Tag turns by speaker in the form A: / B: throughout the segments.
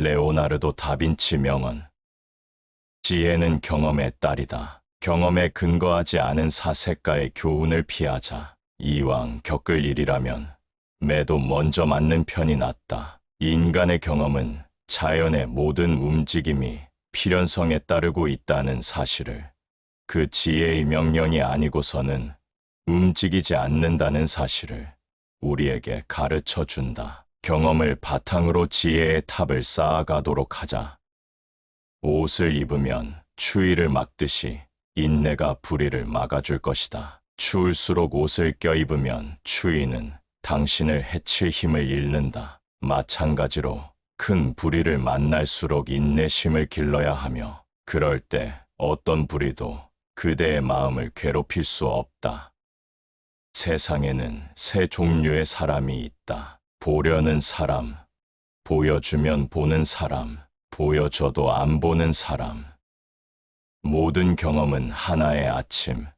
A: 레오나르도 다빈치 명언. 지혜는 경험의 딸이다. 경험에 근거하지 않은 사색가의 교훈을 피하자. 이왕 겪을 일이라면 매도 먼저 맞는 편이 낫다. 인간의 경험은 자연의 모든 움직임이 필연성에 따르고 있다는 사실을, 그 지혜의 명령이 아니고서는 움직이지 않는다는 사실을 우리에게 가르쳐 준다. 경험을 바탕으로 지혜의 탑을 쌓아가도록 하자. 옷을 입으면 추위를 막듯이 인내가 불의를 막아줄 것이다. 추울수록 옷을 껴입으면 추위는 당신을 해칠 힘을 잃는다. 마찬가지로 큰 불의를 만날수록 인내심을 길러야 하며, 그럴 때 어떤 불의도 그대의 마음을 괴롭힐 수 없다. 세상에는 세 종류의 사람이 있다. 보려는 사람, 보여주면 보는 사람, 보여줘도 안 보는 사람. 모든 경험은 하나의 아침.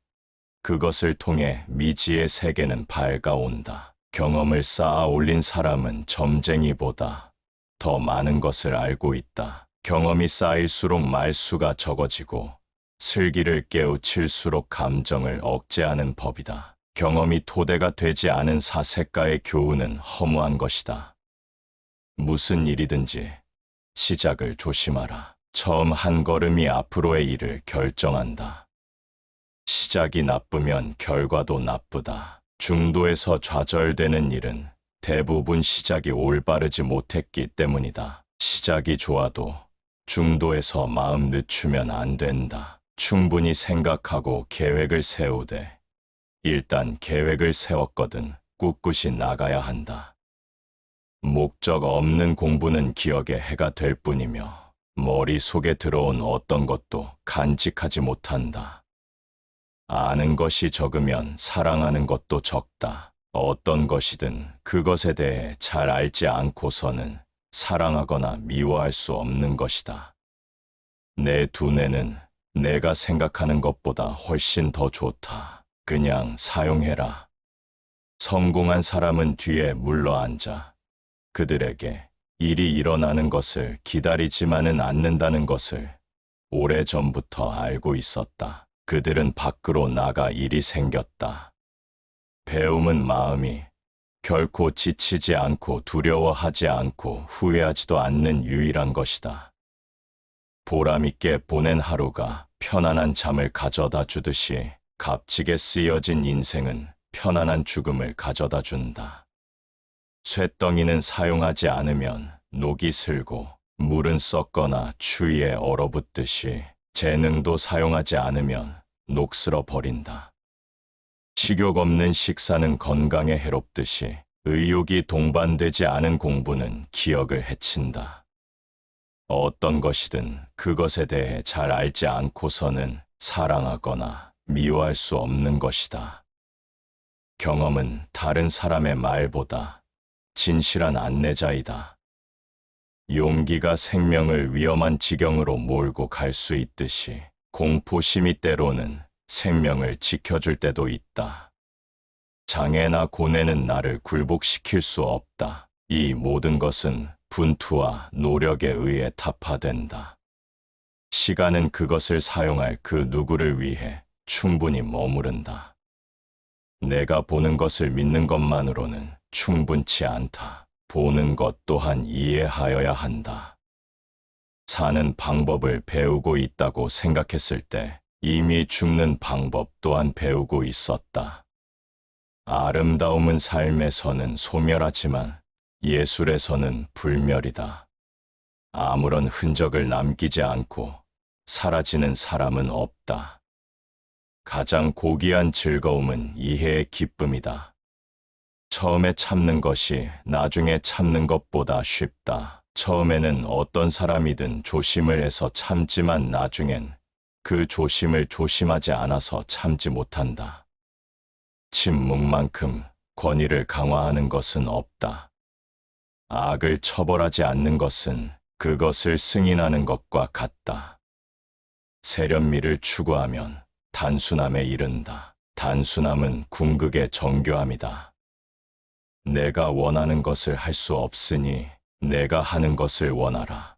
A: 그것을 통해 미지의 세계는 밝아온다. 경험을 쌓아 올린 사람은 점쟁이보다 더 많은 것을 알고 있다. 경험이 쌓일수록 말수가 적어지고 슬기를 깨우칠수록 감정을 억제하는 법이다. 경험이 토대가 되지 않은 사색가의 교훈은 허무한 것이다. 무슨 일이든지 시작을 조심하라. 처음 한 걸음이 앞으로의 일을 결정한다. 시작이 나쁘면 결과도 나쁘다. 중도에서 좌절되는 일은 대부분 시작이 올바르지 못했기 때문이다. 시작이 좋아도 중도에서 마음 늦추면 안 된다. 충분히 생각하고 계획을 세우되, 일단 계획을 세웠거든 꿋꿋이 나가야 한다. 목적 없는 공부는 기억의 해가 될 뿐이며 머릿속에 들어온 어떤 것도 간직하지 못한다. 아는 것이 적으면 사랑하는 것도 적다. 어떤 것이든 그것에 대해 잘 알지 않고서는 사랑하거나 미워할 수 없는 것이다. 내 두뇌는 내가 생각하는 것보다 훨씬 더 좋다. 그냥 사용해라. 성공한 사람은 뒤에 물러앉아 그들에게 일이 일어나는 것을 기다리지만은 않는다는 것을 오래전부터 알고 있었다. 그들은 밖으로 나가 일이 생겼다. 배움은 마음이 결코 지치지 않고 두려워하지 않고 후회하지도 않는 유일한 것이다. 보람있게 보낸 하루가 편안한 잠을 가져다 주듯이 값지게 쓰여진 인생은 편안한 죽음을 가져다 준다. 쇳덩이는 사용하지 않으면 녹이 슬고 물은 썩거나 추위에 얼어붙듯이 재능도 사용하지 않으면 녹슬어 버린다. 식욕 없는 식사는 건강에 해롭듯이 의욕이 동반되지 않은 공부는 기억을 해친다. 어떤 것이든 그것에 대해 잘 알지 않고서는 사랑하거나 미워할 수 없는 것이다. 경험은 다른 사람의 말보다 진실한 안내자이다. 용기가 생명을 위험한 지경으로 몰고 갈 수 있듯이 공포심이 때로는 생명을 지켜줄 때도 있다. 장애나 고뇌는 나를 굴복시킬 수 없다. 이 모든 것은 분투와 노력에 의해 타파된다. 시간은 그것을 사용할 그 누구를 위해 충분히 머무른다. 내가 보는 것을 믿는 것만으로는 충분치 않다. 보는 것 또한 이해하여야 한다. 사는 방법을 배우고 있다고 생각했을 때 이미 죽는 방법 또한 배우고 있었다. 아름다움은 삶에서는 소멸하지만 예술에서는 불멸이다. 아무런 흔적을 남기지 않고 사라지는 사람은 없다. 가장 고귀한 즐거움은 이해의 기쁨이다. 처음에 참는 것이 나중에 참는 것보다 쉽다. 처음에는 어떤 사람이든 조심을 해서 참지만 나중엔 그 조심을 조심하지 않아서 참지 못한다. 침묵만큼 권위를 강화하는 것은 없다. 악을 처벌하지 않는 것은 그것을 승인하는 것과 같다. 세련미를 추구하면 단순함에 이른다. 단순함은 궁극의 정교함이다. 내가 원하는 것을 할 수 없으니 내가 하는 것을 원하라.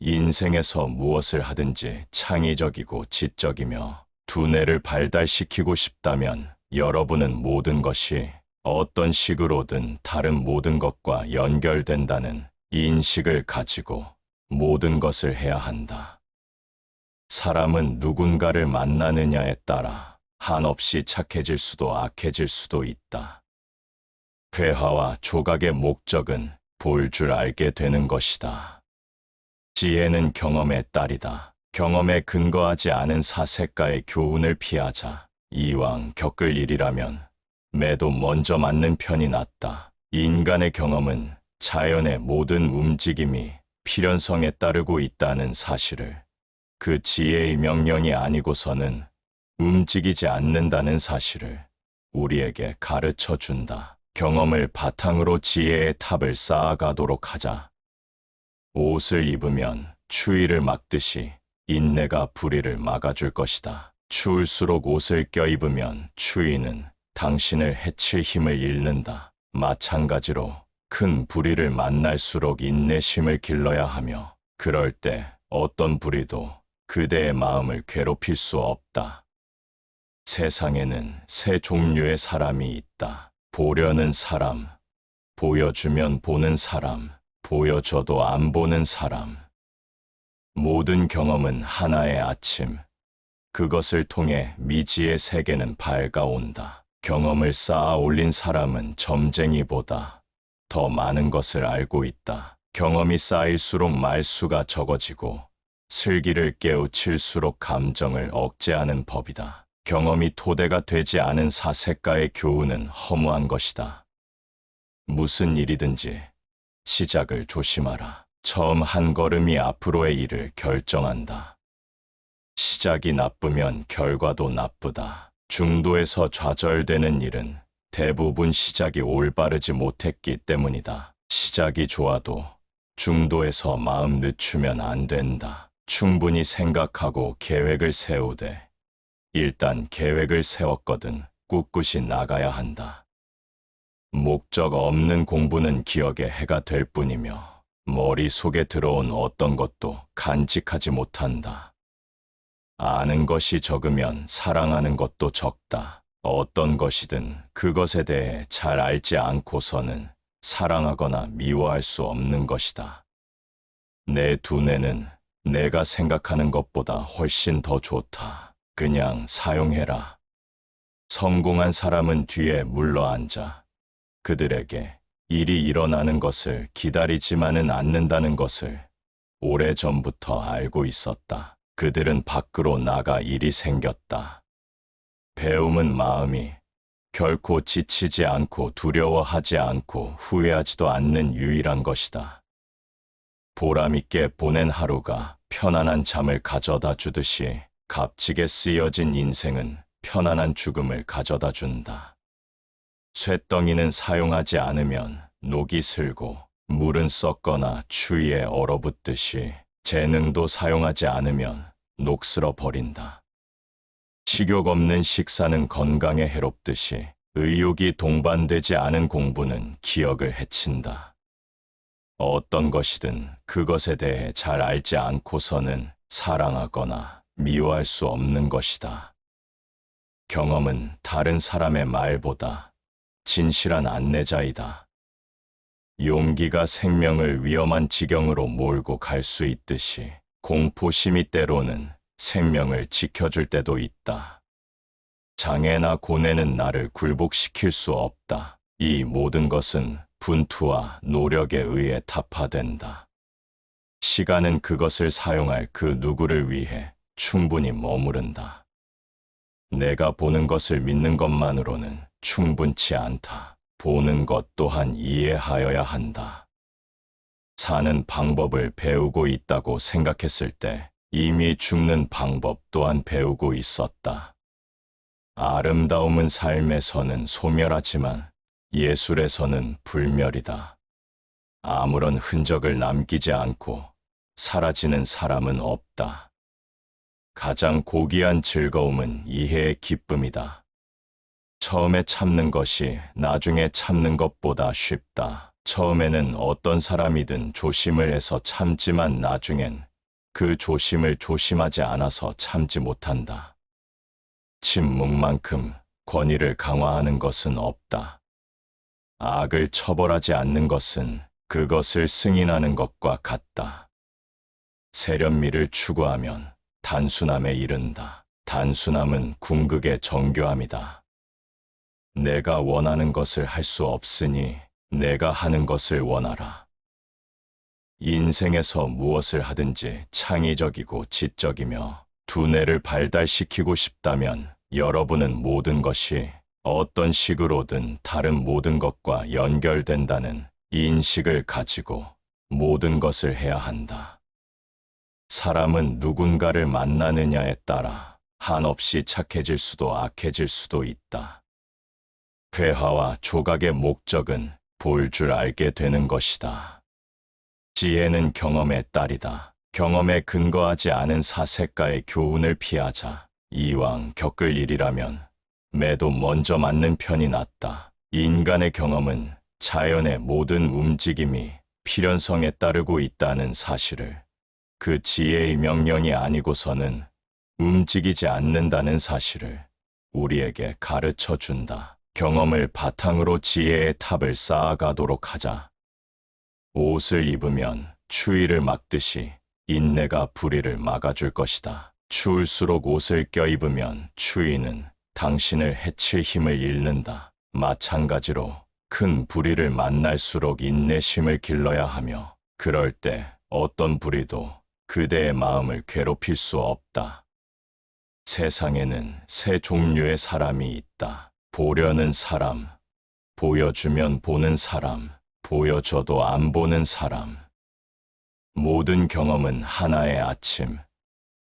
A: 인생에서 무엇을 하든지 창의적이고 지적이며 두뇌를 발달시키고 싶다면 여러분은 모든 것이 어떤 식으로든 다른 모든 것과 연결된다는 인식을 가지고 모든 것을 해야 한다. 사람은 누군가를 만나느냐에 따라 한없이 착해질 수도 악해질 수도 있다. 회화와 조각의 목적은 볼 줄 알게 되는 것이다. 지혜는 경험의 딸이다. 경험에 근거하지 않은 사색가의 교훈을 피하자. 이왕 겪을 일이라면 매도 먼저 맞는 편이 낫다. 인간의 경험은 자연의 모든 움직임이 필연성에 따르고 있다는 사실을, 그 지혜의 명령이 아니고서는 움직이지 않는다는 사실을 우리에게 가르쳐 준다. 경험을 바탕으로 지혜의 탑을 쌓아가도록 하자. 옷을 입으면 추위를 막듯이 인내가 불의를 막아줄 것이다. 추울수록 옷을 껴입으면 추위는 당신을 해칠 힘을 잃는다. 마찬가지로 큰 불의를 만날수록 인내심을 길러야 하며, 그럴 때 어떤 불의도 그대의 마음을 괴롭힐 수 없다. 세상에는 세 종류의 사람이 있다. 보려는 사람, 보여주면 보는 사람, 보여줘도 안 보는 사람. 모든 경험은 하나의 아침, 그것을 통해 미지의 세계는 밝아온다. 경험을 쌓아 올린 사람은 점쟁이보다 더 많은 것을 알고 있다. 경험이 쌓일수록 말수가 적어지고 슬기를 깨우칠수록 감정을 억제하는 법이다. 경험이 토대가 되지 않은 사색가의 교훈은 허무한 것이다. 무슨 일이든지 시작을 조심하라. 처음 한 걸음이 앞으로의 일을 결정한다. 시작이 나쁘면 결과도 나쁘다. 중도에서 좌절되는 일은 대부분 시작이 올바르지 못했기 때문이다. 시작이 좋아도 중도에서 마음 늦추면 안 된다. 충분히 생각하고 계획을 세우되, 일단 계획을 세웠거든 꿋꿋이 나가야 한다. 목적 없는 공부는 기억의 해가 될 뿐이며 머릿속에 들어온 어떤 것도 간직하지 못한다. 아는 것이 적으면 사랑하는 것도 적다. 어떤 것이든 그것에 대해 잘 알지 않고서는 사랑하거나 미워할 수 없는 것이다. 내 두뇌는 내가 생각하는 것보다 훨씬 더 좋다. 그냥 사용해라. 성공한 사람은 뒤에 물러앉아 그들에게 일이 일어나는 것을 기다리지만은 않는다는 것을 오래전부터 알고 있었다. 그들은 밖으로 나가 일이 생겼다. 배움은 마음이 결코 지치지 않고 두려워하지 않고 후회하지도 않는 유일한 것이다. 보람있게 보낸 하루가 편안한 잠을 가져다 주듯이 값지게 쓰여진 인생은 편안한 죽음을 가져다 준다. 쇳덩이는 사용하지 않으면 녹이 슬고 물은 썩거나 추위에 얼어붙듯이 재능도 사용하지 않으면 녹슬어 버린다. 식욕 없는 식사는 건강에 해롭듯이 의욕이 동반되지 않은 공부는 기억을 해친다. 어떤 것이든 그것에 대해 잘 알지 않고서는 사랑하거나 미워할 수 없는 것이다. 경험은 다른 사람의 말보다 진실한 안내자이다. 용기가 생명을 위험한 지경으로 몰고 갈 수 있듯이 공포심이 때로는 생명을 지켜줄 때도 있다. 장애나 고뇌는 나를 굴복시킬 수 없다. 이 모든 것은 분투와 노력에 의해 타파된다. 시간은 그것을 사용할 그 누구를 위해 충분히 머무른다. 내가 보는 것을 믿는 것만으로는 충분치 않다. 보는 것 또한 이해하여야 한다. 사는 방법을 배우고 있다고 생각했을 때 이미 죽는 방법 또한 배우고 있었다. 아름다움은 삶에서는 소멸하지만 예술에서는 불멸이다. 아무런 흔적을 남기지 않고 사라지는 사람은 없다. 가장 고귀한 즐거움은 이해의 기쁨이다. 처음에 참는 것이 나중에 참는 것보다 쉽다. 처음에는 어떤 사람이든 조심을 해서 참지만 나중엔 그 조심을 조심하지 않아서 참지 못한다. 침묵만큼 권위를 강화하는 것은 없다. 악을 처벌하지 않는 것은 그것을 승인하는 것과 같다. 세련미를 추구하면 단순함에 이른다. 단순함은 궁극의 정교함이다. 내가 원하는 것을 할 수 없으니 내가 하는 것을 원하라. 인생에서 무엇을 하든지 창의적이고 지적이며 두뇌를 발달시키고 싶다면 여러분은 모든 것이 어떤 식으로든 다른 모든 것과 연결된다는 인식을 가지고 모든 것을 해야 한다. 사람은 누군가를 만나느냐에 따라 한없이 착해질 수도 악해질 수도 있다. 회화와 조각의 목적은 볼 줄 알게 되는 것이다. 지혜는 경험의 딸이다. 경험에 근거하지 않은 사색가의 교훈을 피하자. 이왕 겪을 일이라면 매도 먼저 맞는 편이 낫다. 인간의 경험은 자연의 모든 움직임이 필연성에 따르고 있다는 사실을, 그 지혜의 명령이 아니고서는 움직이지 않는다는 사실을 우리에게 가르쳐 준다. 경험을 바탕으로 지혜의 탑을 쌓아가도록 하자. 옷을 입으면 추위를 막듯이 인내가 불의를 막아줄 것이다. 추울수록 옷을 껴입으면 추위는 당신을 해칠 힘을 잃는다. 마찬가지로 큰 불의를 만날수록 인내심을 길러야 하며, 그럴 때 어떤 불의도 그대의 마음을 괴롭힐 수 없다. 세상에는 세 종류의 사람이 있다. 보려는 사람, 보여주면 보는 사람, 보여줘도 안 보는 사람. 모든 경험은 하나의 아침.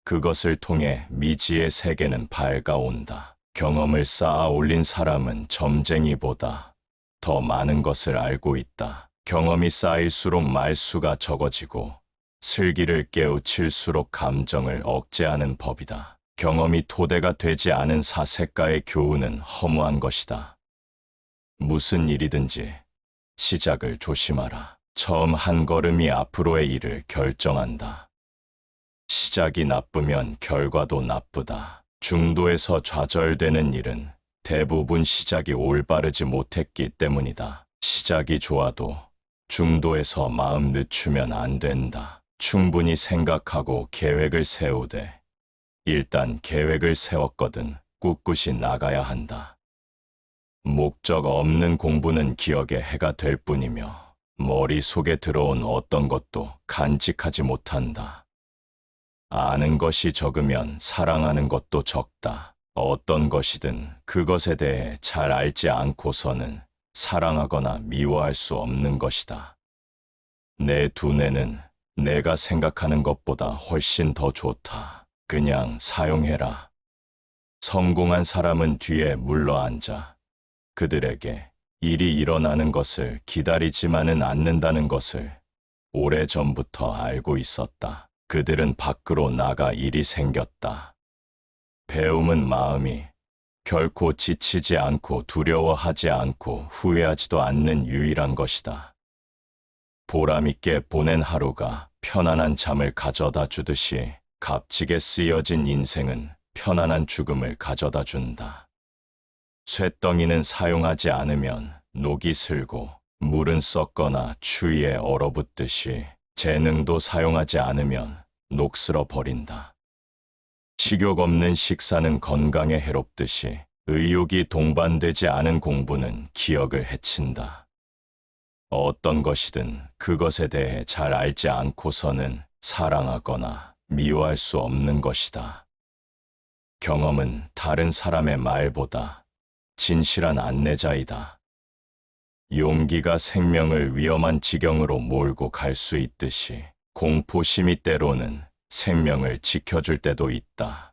A: 그것을 통해 미지의 세계는 밝아온다. 경험을 쌓아 올린 사람은 점쟁이보다 더 많은 것을 알고 있다. 경험이 쌓일수록 말수가 적어지고 슬기를 깨우칠수록 감정을 억제하는 법이다. 경험이 토대가 되지 않은 사색가의 교훈은 허무한 것이다. 무슨 일이든지 시작을 조심하라. 처음 한 걸음이 앞으로의 일을 결정한다. 시작이 나쁘면 결과도 나쁘다. 중도에서 좌절되는 일은 대부분 시작이 올바르지 못했기 때문이다. 시작이 좋아도 중도에서 마음 늦추면 안 된다. 충분히 생각하고 계획을 세우되 일단 계획을 세웠거든 꿋꿋이 나가야 한다. 목적 없는 공부는 기억의 해가 될 뿐이며 머릿속에 들어온 어떤 것도 간직하지 못한다. 아는 것이 적으면 사랑하는 것도 적다. 어떤 것이든 그것에 대해 잘 알지 않고서는 사랑하거나 미워할 수 없는 것이다. 내 두뇌는 내가 생각하는 것보다 훨씬 더 좋다. 그냥 사용해라. 성공한 사람은 뒤에 물러앉아 그들에게 일이 일어나는 것을 기다리지만은 않는다는 것을 오래전부터 알고 있었다. 그들은 밖으로 나가 일이 생겼다. 배움은 마음이 결코 지치지 않고 두려워하지 않고 후회하지도 않는 유일한 것이다. 보람있게 보낸 하루가 편안한 잠을 가져다 주듯이 값지게 쓰여진 인생은 편안한 죽음을 가져다 준다. 쇳덩이는 사용하지 않으면 녹이 슬고 물은 썩거나 추위에 얼어붙듯이 재능도 사용하지 않으면 녹슬어 버린다. 식욕 없는 식사는 건강에 해롭듯이 의욕이 동반되지 않은 공부는 기억을 해친다. 어떤 것이든 그것에 대해 잘 알지 않고서는 사랑하거나 미워할 수 없는 것이다. 경험은 다른 사람의 말보다 진실한 안내자이다. 용기가 생명을 위험한 지경으로 몰고 갈 수 있듯이 공포심이 때로는 생명을 지켜줄 때도 있다.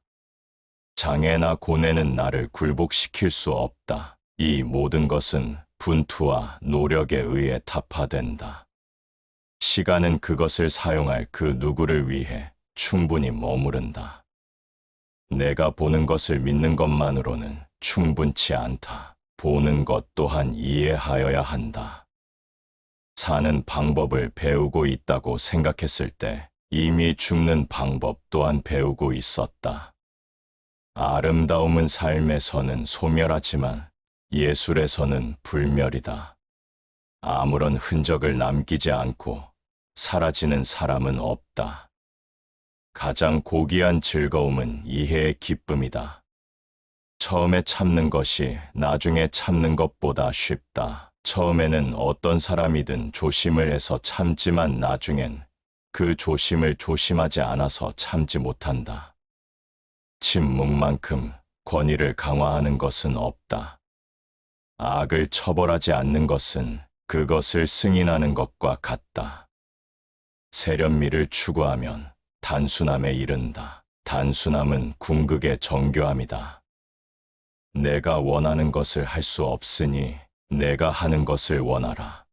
A: 장애나 고뇌는 나를 굴복시킬 수 없다. 이 모든 것은 분투와 노력에 의해 타파된다. 시간은 그것을 사용할 그 누구를 위해 충분히 머무른다. 내가 보는 것을 믿는 것만으로는 충분치 않다. 보는 것 또한 이해하여야 한다. 사는 방법을 배우고 있다고 생각했을 때 이미 죽는 방법 또한 배우고 있었다. 아름다움은 삶에서는 소멸하지만 예술에서는 불멸이다. 아무런 흔적을 남기지 않고 사라지는 사람은 없다. 가장 고귀한 즐거움은 이해의 기쁨이다. 처음에 참는 것이 나중에 참는 것보다 쉽다. 처음에는 어떤 사람이든 조심을 해서 참지만 나중엔 그 조심을 조심하지 않아서 참지 못한다. 침묵만큼 권위를 강화하는 것은 없다. 악을 처벌하지 않는 것은 그것을 승인하는 것과 같다. 세련미를 추구하면 단순함에 이른다. 단순함은 궁극의 정교함이다. 내가 원하는 것을 할 수 없으니 내가 하는 것을 원하라.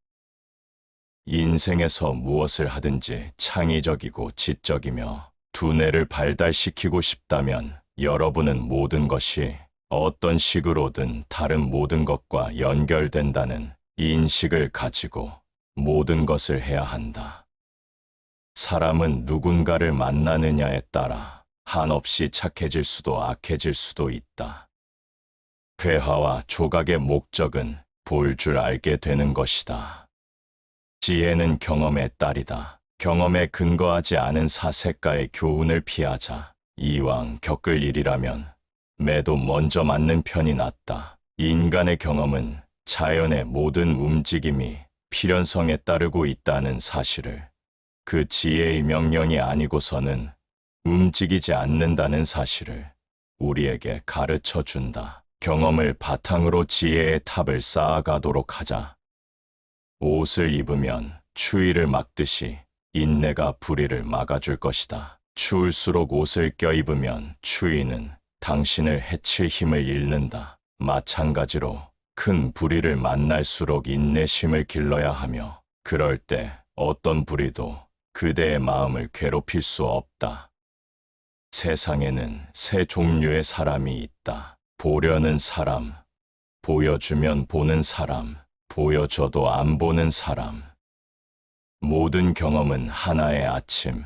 A: 인생에서 무엇을 하든지 창의적이고 지적이며 두뇌를 발달시키고 싶다면 여러분은 모든 것이 어떤 식으로든 다른 모든 것과 연결된다는 인식을 가지고 모든 것을 해야 한다. 사람은 누군가를 만나느냐에 따라 한없이 착해질 수도 악해질 수도 있다. 회화와 조각의 목적은 볼 줄 알게 되는 것이다. 지혜는 경험의 딸이다. 경험에 근거하지 않은 사색가의 교훈을 피하자. 이왕 겪을 일이라면 매도 먼저 맞는 편이 낫다. 인간의 경험은 자연의 모든 움직임이 필연성에 따르고 있다는 사실을, 그 지혜의 명령이 아니고서는 움직이지 않는다는 사실을 우리에게 가르쳐 준다. 경험을 바탕으로 지혜의 탑을 쌓아가도록 하자. 옷을 입으면 추위를 막듯이 인내가 불의를 막아줄 것이다. 추울수록 옷을 껴입으면 추위는 당신을 해칠 힘을 잃는다. 마찬가지로 큰 불의를 만날수록 인내심을 길러야 하며, 그럴 때 어떤 불의도 그대의 마음을 괴롭힐 수 없다. 세상에는 세 종류의 사람이 있다. 보려는 사람, 보여주면 보는 사람, 보여줘도 안 보는 사람. 모든 경험은 하나의 아침.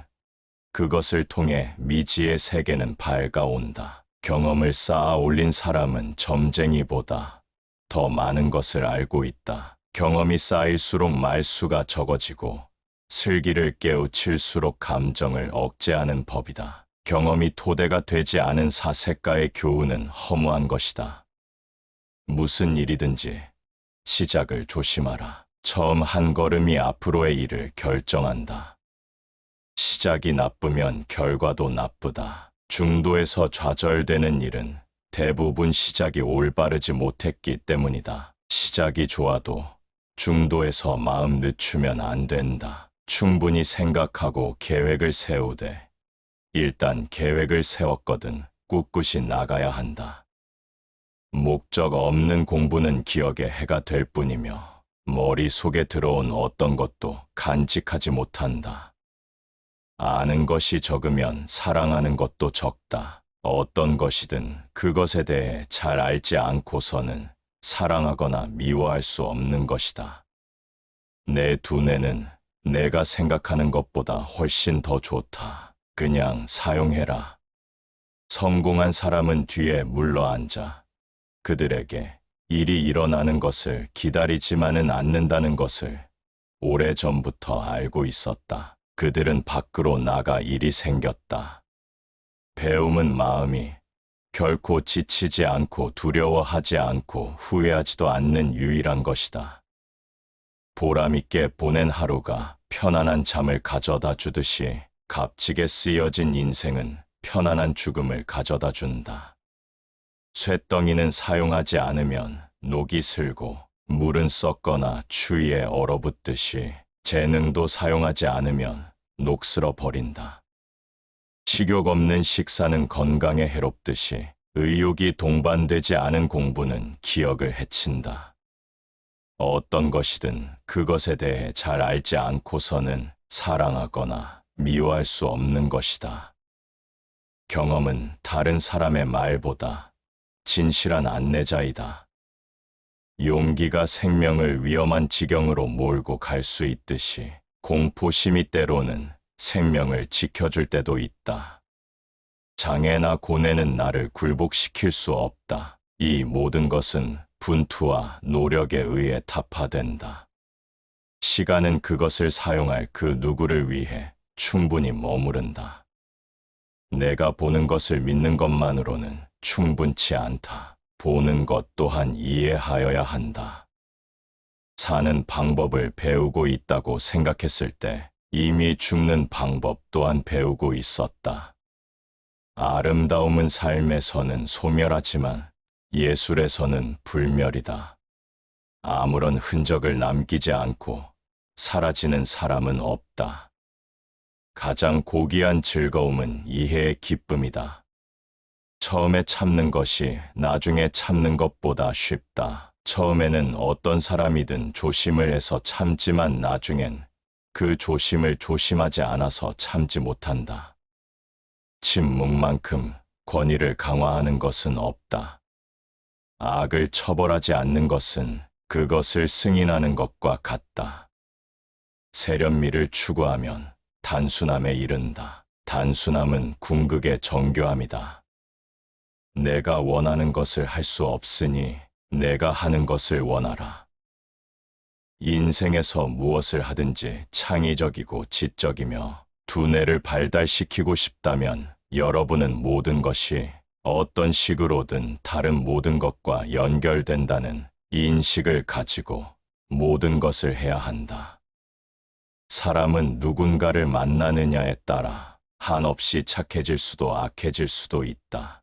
A: 그것을 통해 미지의 세계는 밝아온다. 경험을 쌓아 올린 사람은 점쟁이보다 더 많은 것을 알고 있다. 경험이 쌓일수록 말수가 적어지고 슬기를 깨우칠수록 감정을 억제하는 법이다. 경험이 토대가 되지 않은 사색가의 교훈은 허무한 것이다. 무슨 일이든지 시작을 조심하라. 처음 한 걸음이 앞으로의 일을 결정한다. 시작이 나쁘면 결과도 나쁘다. 중도에서 좌절되는 일은 대부분 시작이 올바르지 못했기 때문이다. 시작이 좋아도 중도에서 마음 늦추면 안 된다. 충분히 생각하고 계획을 세우되 일단 계획을 세웠거든 꿋꿋이 나가야 한다. 목적 없는 공부는 기억의 해가 될 뿐이며 머릿속에 들어온 어떤 것도 간직하지 못한다. 아는 것이 적으면 사랑하는 것도 적다. 어떤 것이든 그것에 대해 잘 알지 않고서는 사랑하거나 미워할 수 없는 것이다. 내 두뇌는 내가 생각하는 것보다 훨씬 더 좋다. 그냥 사용해라. 성공한 사람은 뒤에 물러앉아 그들에게 일이 일어나는 것을 기다리지만은 않는다는 것을 오래전부터 알고 있었다. 그들은 밖으로 나가 일이 생겼다. 배움은 마음이 결코 지치지 않고 두려워하지 않고 후회하지도 않는 유일한 것이다. 보람있게 보낸 하루가 편안한 잠을 가져다 주듯이 값지게 쓰여진 인생은 편안한 죽음을 가져다 준다. 쇳덩이는 사용하지 않으면 녹이 슬고 물은 썩거나 추위에 얼어붙듯이 재능도 사용하지 않으면 녹슬어 버린다. 식욕 없는 식사는 건강에 해롭듯이 의욕이 동반되지 않은 공부는 기억을 해친다. 어떤 것이든 그것에 대해 잘 알지 않고서는 사랑하거나 미워할 수 없는 것이다. 경험은 다른 사람의 말보다 진실한 안내자이다. 용기가 생명을 위험한 지경으로 몰고 갈 수 있듯이 공포심이 때로는 생명을 지켜줄 때도 있다. 장애나 고뇌는 나를 굴복시킬 수 없다. 이 모든 것은 분투와 노력에 의해 타파된다. 시간은 그것을 사용할 그 누구를 위해 충분히 머무른다. 내가 보는 것을 믿는 것만으로는 충분치 않다. 보는 것 또한 이해하여야 한다. 사는 방법을 배우고 있다고 생각했을 때 이미 죽는 방법 또한 배우고 있었다. 아름다움은 삶에서는 소멸하지만 예술에서는 불멸이다. 아무런 흔적을 남기지 않고 사라지는 사람은 없다. 가장 고귀한 즐거움은 이해의 기쁨이다. 처음에 참는 것이 나중에 참는 것보다 쉽다. 처음에는 어떤 사람이든 조심을 해서 참지만 나중엔 그 조심을 조심하지 않아서 참지 못한다. 침묵만큼 권위를 강화하는 것은 없다. 악을 처벌하지 않는 것은 그것을 승인하는 것과 같다. 세련미를 추구하면 단순함에 이른다. 단순함은 궁극의 정교함이다. 내가 원하는 것을 할 수 없으니 내가 하는 것을 원하라. 인생에서 무엇을 하든지 창의적이고 지적이며 두뇌를 발달시키고 싶다면 여러분은 모든 것이 어떤 식으로든 다른 모든 것과 연결된다는 인식을 가지고 모든 것을 해야 한다. 사람은 누군가를 만나느냐에 따라 한없이 착해질 수도 악해질 수도 있다.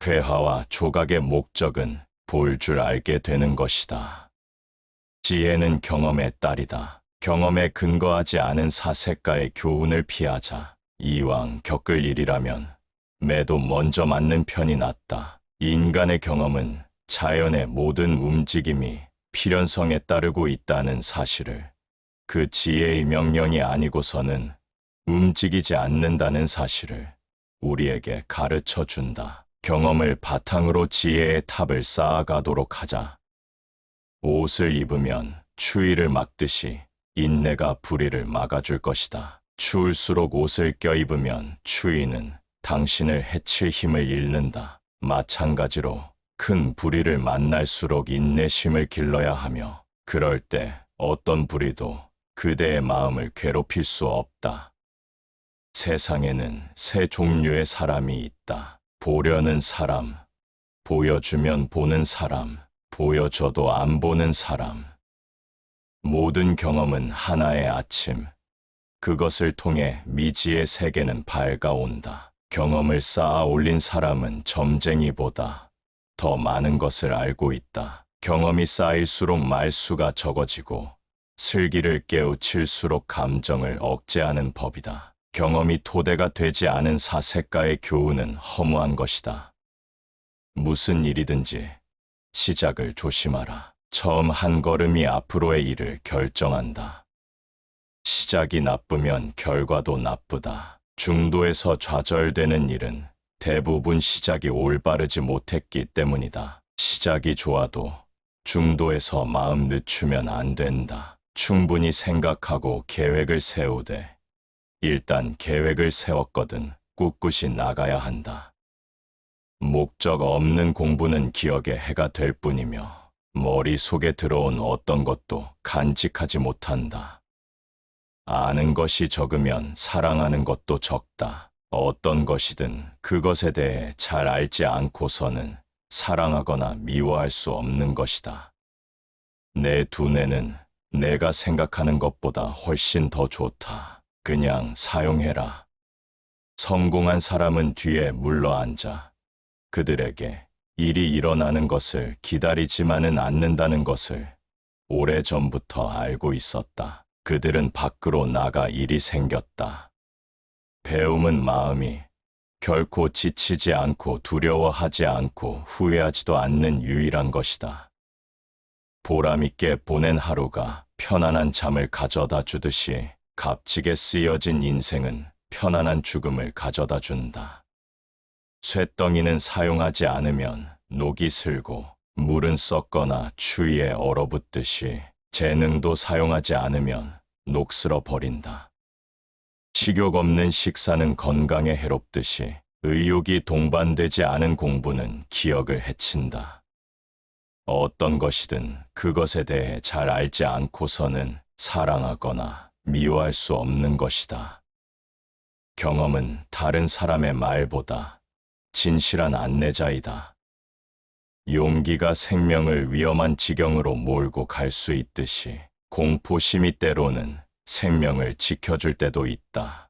A: 회화와 조각의 목적은 볼 줄 알게 되는 것이다. 지혜는 경험의 딸이다. 경험에 근거하지 않은 사색가의 교훈을 피하자. 이왕 겪을 일이라면 매도 먼저 맞는 편이 낫다. 인간의 경험은 자연의 모든 움직임이 필연성에 따르고 있다는 사실을, 그 지혜의 명령이 아니고서는 움직이지 않는다는 사실을 우리에게 가르쳐 준다. 경험을 바탕으로 지혜의 탑을 쌓아가도록 하자. 옷을 입으면 추위를 막듯이 인내가 불의를 막아줄 것이다. 추울수록 옷을 껴입으면 추위는 당신을 해칠 힘을 잃는다. 마찬가지로 큰 불의를 만날수록 인내심을 길러야 하며, 그럴 때 어떤 불의도 그대의 마음을 괴롭힐 수 없다. 세상에는 세 종류의 사람이 있다. 보려는 사람, 보여주면 보는 사람, 보여줘도 안 보는 사람. 모든 경험은 하나의 아침. 그것을 통해 미지의 세계는 밝아온다. 경험을 쌓아 올린 사람은 점쟁이보다 더 많은 것을 알고 있다. 경험이 쌓일수록 말수가 적어지고 슬기를 깨우칠수록 감정을 억제하는 법이다. 경험이 토대가 되지 않은 사색가의 교훈은 허무한 것이다. 무슨 일이든지 시작을 조심하라. 처음 한 걸음이 앞으로의 일을 결정한다. 시작이 나쁘면 결과도 나쁘다. 중도에서 좌절되는 일은 대부분 시작이 올바르지 못했기 때문이다. 시작이 좋아도 중도에서 마음 늦추면 안 된다. 충분히 생각하고 계획을 세우되 일단 계획을 세웠거든 꿋꿋이 나가야 한다. 목적 없는 공부는 기억의 해가 될 뿐이며 머릿속에 들어온 어떤 것도 간직하지 못한다. 아는 것이 적으면 사랑하는 것도 적다. 어떤 것이든 그것에 대해 잘 알지 않고서는 사랑하거나 미워할 수 없는 것이다. 내 두뇌는 내가 생각하는 것보다 훨씬 더 좋다. 그냥 사용해라. 성공한 사람은 뒤에 물러앉아 그들에게 일이 일어나는 것을 기다리지만은 않는다는 것을 오래전부터 알고 있었다. 그들은 밖으로 나가 일이 생겼다. 배움은 마음이 결코 지치지 않고 두려워하지 않고 후회하지도 않는 유일한 것이다. 보람있게 보낸 하루가 편안한 잠을 가져다 주듯이 값지게 쓰여진 인생은 편안한 죽음을 가져다 준다. 쇳덩이는 사용하지 않으면 녹이 슬고 물은 썩거나 추위에 얼어붙듯이 재능도 사용하지 않으면 녹슬어 버린다. 식욕 없는 식사는 건강에 해롭듯이 의욕이 동반되지 않은 공부는 기억을 해친다. 어떤 것이든 그것에 대해 잘 알지 않고서는 사랑하거나 미워할 수 없는 것이다. 경험은 다른 사람의 말보다 진실한 안내자이다. 용기가 생명을 위험한 지경으로 몰고 갈 수 있듯이 공포심이 때로는 생명을 지켜줄 때도 있다.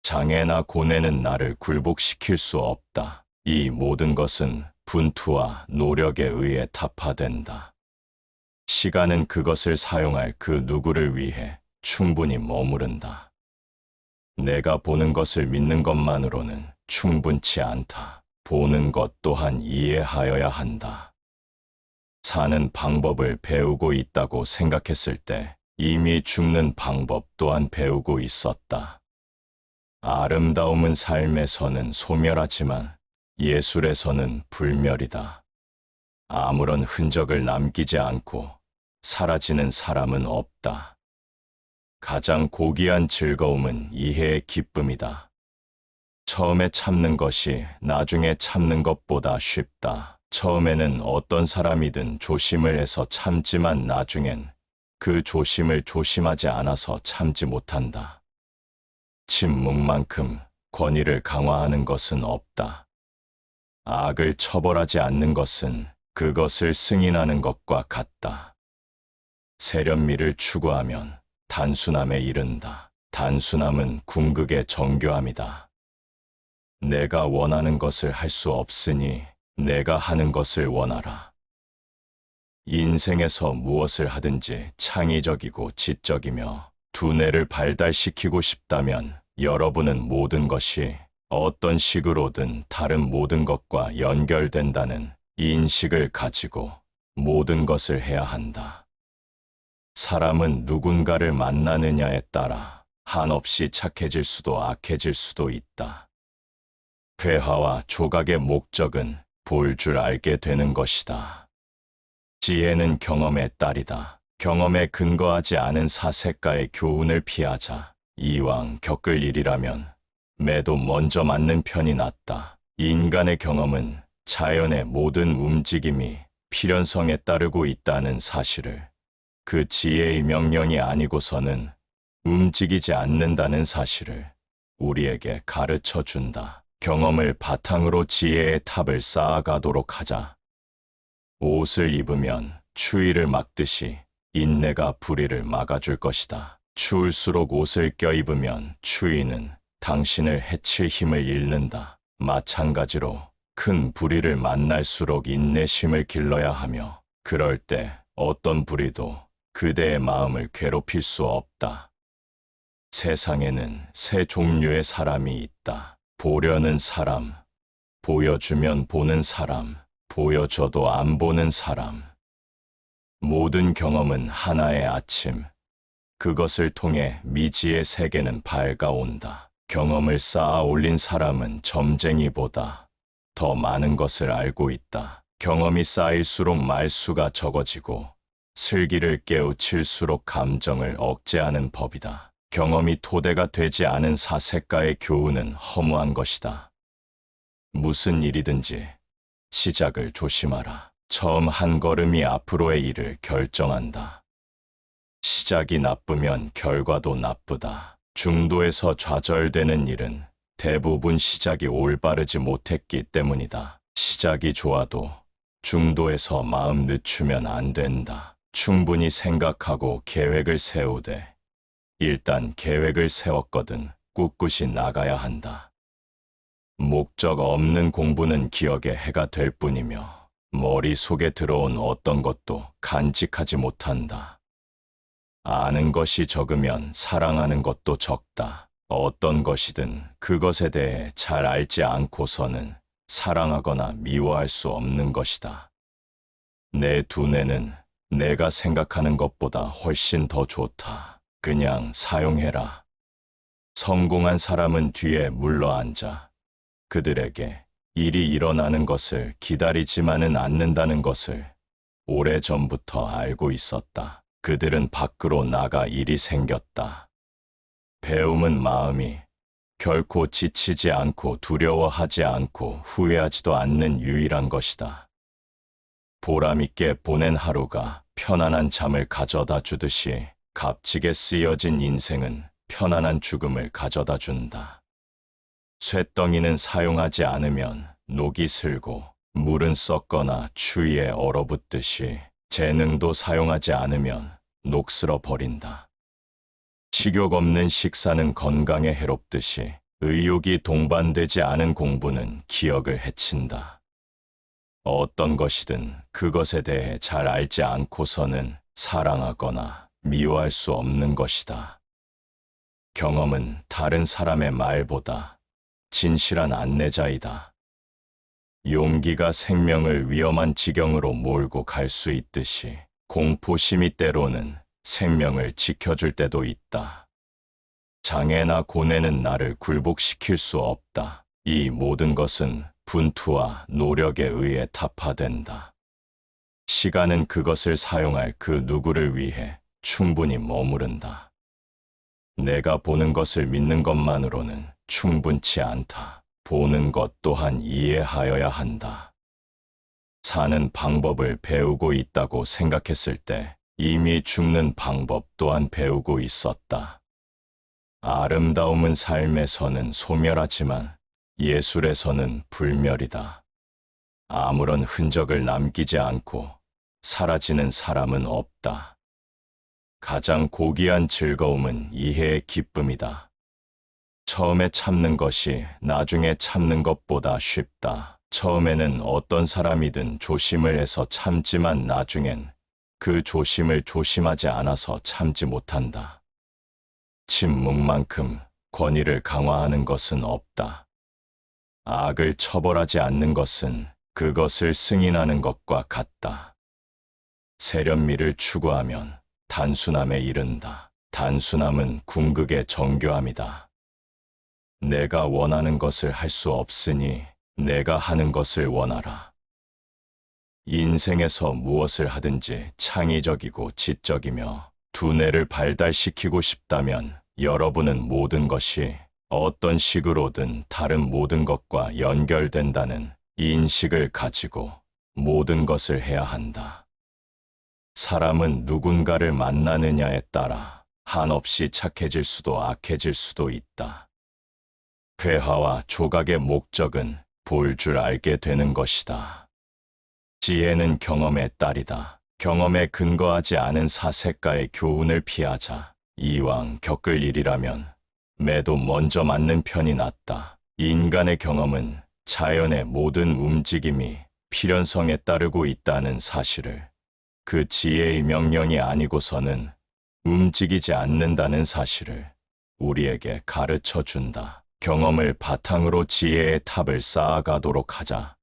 A: 장애나 고뇌는 나를 굴복시킬 수 없다. 이 모든 것은 분투와 노력에 의해 타파된다. 시간은 그것을 사용할 그 누구를 위해 충분히 머무른다. 내가 보는 것을 믿는 것만으로는 충분치 않다. 보는 것 또한 이해하여야 한다. 사는 방법을 배우고 있다고 생각했을 때 이미 죽는 방법 또한 배우고 있었다. 아름다움은 삶에서는 소멸하지만 예술에서는 불멸이다. 아무런 흔적을 남기지 않고 사라지는 사람은 없다. 가장 고귀한 즐거움은 이해의 기쁨이다. 처음에 참는 것이 나중에 참는 것보다 쉽다. 처음에는 어떤 사람이든 조심을 해서 참지만 나중엔 그 조심을 조심하지 않아서 참지 못한다. 침묵만큼 권위를 강화하는 것은 없다. 악을 처벌하지 않는 것은 그것을 승인하는 것과 같다. 세련미를 추구하면 단순함에 이른다. 단순함은 궁극의 정교함이다. 내가 원하는 것을 할 수 없으니 내가 하는 것을 원하라. 인생에서 무엇을 하든지 창의적이고 지적이며 두뇌를 발달시키고 싶다면 여러분은 모든 것이 어떤 식으로든 다른 모든 것과 연결된다는 인식을 가지고 모든 것을 해야 한다. 사람은 누군가를 만나느냐에 따라 한없이 착해질 수도 악해질 수도 있다. 회화와 조각의 목적은 볼 줄 알게 되는 것이다. 지혜는 경험의 딸이다. 경험에 근거하지 않은 사색가의 교훈을 피하자. 이왕 겪을 일이라면 매도 먼저 맞는 편이 낫다. 인간의 경험은 자연의 모든 움직임이 필연성에 따르고 있다는 사실을, 그 지혜의 명령이 아니고서는 움직이지 않는다는 사실을 우리에게 가르쳐 준다. 경험을 바탕으로 지혜의 탑을 쌓아가도록 하자. 옷을 입으면 추위를 막듯이 인내가 불의를 막아줄 것이다. 추울수록 옷을 껴입으면 추위는 당신을 해칠 힘을 잃는다. 마찬가지로 큰 불의를 만날수록 인내심을 길러야 하며, 그럴 때 어떤 불의도 그대의 마음을 괴롭힐 수 없다. 세상에는 세 종류의 사람이 있다. 보려는 사람, 보여주면 보는 사람, 보여줘도 안 보는 사람. 모든 경험은 하나의 아침. 그것을 통해 미지의 세계는 밝아온다. 경험을 쌓아 올린 사람은 점쟁이보다 더 많은 것을 알고 있다. 경험이 쌓일수록 말수가 적어지고 슬기를 깨우칠수록 감정을 억제하는 법이다. 경험이 토대가 되지 않은 사색가의 교훈은 허무한 것이다. 무슨 일이든지 시작을 조심하라. 처음 한 걸음이 앞으로의 일을 결정한다. 시작이 나쁘면 결과도 나쁘다. 중도에서 좌절되는 일은 대부분 시작이 올바르지 못했기 때문이다. 시작이 좋아도 중도에서 마음 늦추면 안 된다. 충분히 생각하고 계획을 세우되 일단 계획을 세웠거든 꿋꿋이 나가야 한다. 목적 없는 공부는 기억에 해가 될 뿐이며 머릿속에 들어온 어떤 것도 간직하지 못한다. 아는 것이 적으면 사랑하는 것도 적다. 어떤 것이든 그것에 대해 잘 알지 않고서는 사랑하거나 미워할 수 없는 것이다. 내 두뇌는 내가 생각하는 것보다 훨씬 더 좋다. 그냥 사용해라. 성공한 사람은 뒤에 물러앉아 그들에게 일이 일어나는 것을 기다리지만은 않는다는 것을 오래전부터 알고 있었다. 그들은 밖으로 나가 일이 생겼다. 배움은 마음이 결코 지치지 않고 두려워하지 않고 후회하지도 않는 유일한 것이다. 보람있게 보낸 하루가 편안한 잠을 가져다 주듯이 값지게 쓰여진 인생은 편안한 죽음을 가져다 준다. 쇳덩이는 사용하지 않으면 녹이 슬고 물은 썩거나 추위에 얼어붙듯이 재능도 사용하지 않으면 녹슬어 버린다. 식욕 없는 식사는 건강에 해롭듯이 의욕이 동반되지 않은 공부는 기억을 해친다. 어떤 것이든 그것에 대해 잘 알지 않고서는 사랑하거나 미워할 수 없는 것이다. 경험은 다른 사람의 말보다 진실한 안내자이다. 용기가 생명을 위험한 지경으로 몰고 갈 수 있듯이 공포심이 때로는 생명을 지켜줄 때도 있다. 장애나 고뇌는 나를 굴복시킬 수 없다. 이 모든 것은 분투와 노력에 의해 타파된다. 시간은 그것을 사용할 그 누구를 위해 충분히 머무른다. 내가 보는 것을 믿는 것만으로는 충분치 않다. 보는 것 또한 이해하여야 한다. 사는 방법을 배우고 있다고 생각했을 때 이미 죽는 방법 또한 배우고 있었다. 아름다움은 삶에서는 소멸하지만 예술에서는 불멸이다. 아무런 흔적을 남기지 않고 사라지는 사람은 없다. 가장 고귀한 즐거움은 이해의 기쁨이다. 처음에 참는 것이 나중에 참는 것보다 쉽다. 처음에는 어떤 사람이든 조심을 해서 참지만 나중엔 그 조심을 조심하지 않아서 참지 못한다. 침묵만큼 권위를 강화하는 것은 없다. 악을 처벌하지 않는 것은 그것을 승인하는 것과 같다. 세련미를 추구하면 단순함에 이른다. 단순함은 궁극의 정교함이다. 내가 원하는 것을 할 수 없으니 내가 하는 것을 원하라. 인생에서 무엇을 하든지 창의적이고 지적이며 두뇌를 발달시키고 싶다면 여러분은 모든 것이 어떤 식으로든 다른 모든 것과 연결된다는 인식을 가지고 모든 것을 해야 한다. 사람은 누군가를 만나느냐에 따라 한없이 착해질 수도 악해질 수도 있다. 회화와 조각의 목적은 볼 줄 알게 되는 것이다. 지혜는 경험의 딸이다. 경험에 근거하지 않은 사색가의 교훈을 피하자. 이왕 겪을 일이라면 매도 먼저 맞는 편이 낫다. 인간의 경험은 자연의 모든 움직임이 필연성에 따르고 있다는 사실을, 그 지혜의 명령이 아니고서는 움직이지 않는다는 사실을 우리에게 가르쳐 준다. 경험을 바탕으로 지혜의 탑을 쌓아가도록 하자.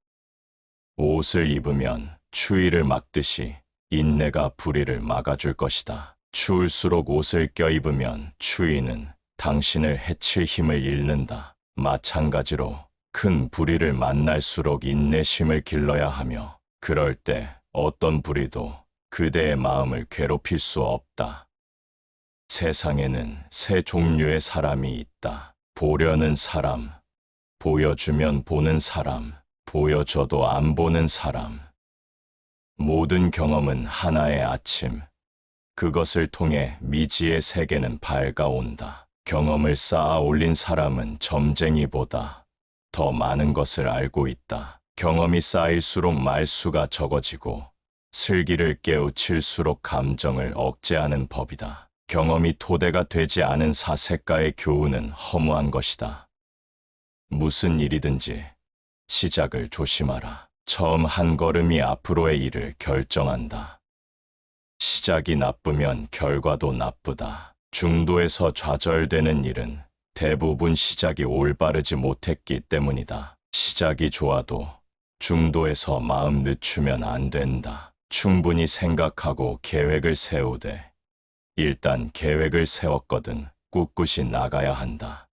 A: 옷을 입으면 추위를 막듯이 인내가 불의를 막아줄 것이다. 추울수록 옷을 껴입으면 추위는 당신을 해칠 힘을 잃는다. 마찬가지로 큰 불의를 만날수록 인내심을 길러야 하며, 그럴 때 어떤 불의도 그대의 마음을 괴롭힐 수 없다. 세상에는 세 종류의 사람이 있다. 보려는 사람, 보여주면 보는 사람, 보여줘도 안 보는 사람. 모든 경험은 하나의 아침. 그것을 통해 미지의 세계는 밝아온다. 경험을 쌓아 올린 사람은 점쟁이보다 더 많은 것을 알고 있다. 경험이 쌓일수록 말수가 적어지고 슬기를 깨우칠수록 감정을 억제하는 법이다. 경험이 토대가 되지 않은 사색가의 교훈은 허무한 것이다. 무슨 일이든지 시작을 조심하라. 처음 한 걸음이 앞으로의 일을 결정한다. 시작이 나쁘면 결과도 나쁘다. 중도에서 좌절되는 일은 대부분 시작이 올바르지 못했기 때문이다. 시작이 좋아도 중도에서 마음 늦추면 안 된다. 충분히 생각하고 계획을 세우되 일단 계획을 세웠거든 꿋꿋이 나가야 한다.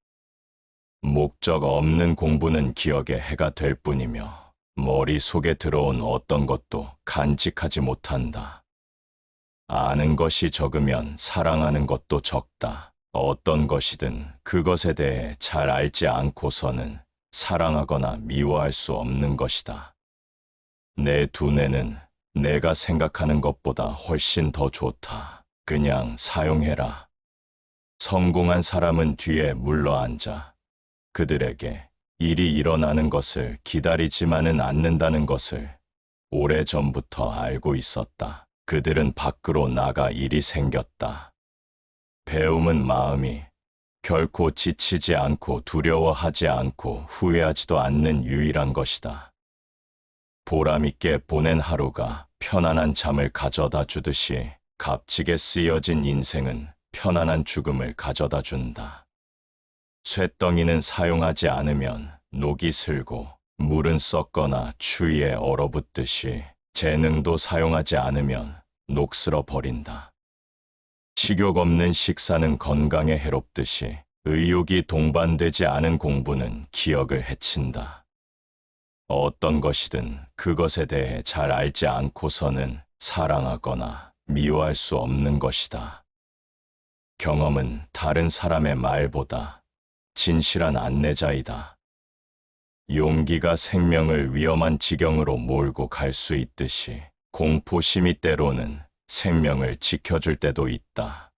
A: 목적 없는 공부는 기억에 해가 될 뿐이며 머릿속에 들어온 어떤 것도 간직하지 못한다. 아는 것이 적으면 사랑하는 것도 적다. 어떤 것이든 그것에 대해 잘 알지 않고서는 사랑하거나 미워할 수 없는 것이다. 내 두뇌는 내가 생각하는 것보다 훨씬 더 좋다. 그냥 사용해라. 성공한 사람은 뒤에 물러앉아 그들에게 일이 일어나는 것을 기다리지만은 않는다는 것을 오래전부터 알고 있었다. 그들은 밖으로 나가 일이 생겼다. 배움은 마음이 결코 지치지 않고 두려워하지 않고 후회하지도 않는 유일한 것이다. 보람있게 보낸 하루가 편안한 잠을 가져다 주듯이 값지게 쓰여진 인생은 편안한 죽음을 가져다 준다. 쇳덩이는 사용하지 않으면 녹이 슬고 물은 썩거나 추위에 얼어붙듯이 재능도 사용하지 않으면 녹슬어 버린다. 식욕 없는 식사는 건강에 해롭듯이 의욕이 동반되지 않은 공부는 기억을 해친다. 어떤 것이든 그것에 대해 잘 알지 않고서는 사랑하거나 미워할 수 없는 것이다. 경험은 다른 사람의 말보다 진실한 안내자이다. 용기가 생명을 위험한 지경으로 몰고 갈 수 있듯이 공포심이 때로는 생명을 지켜줄 때도 있다.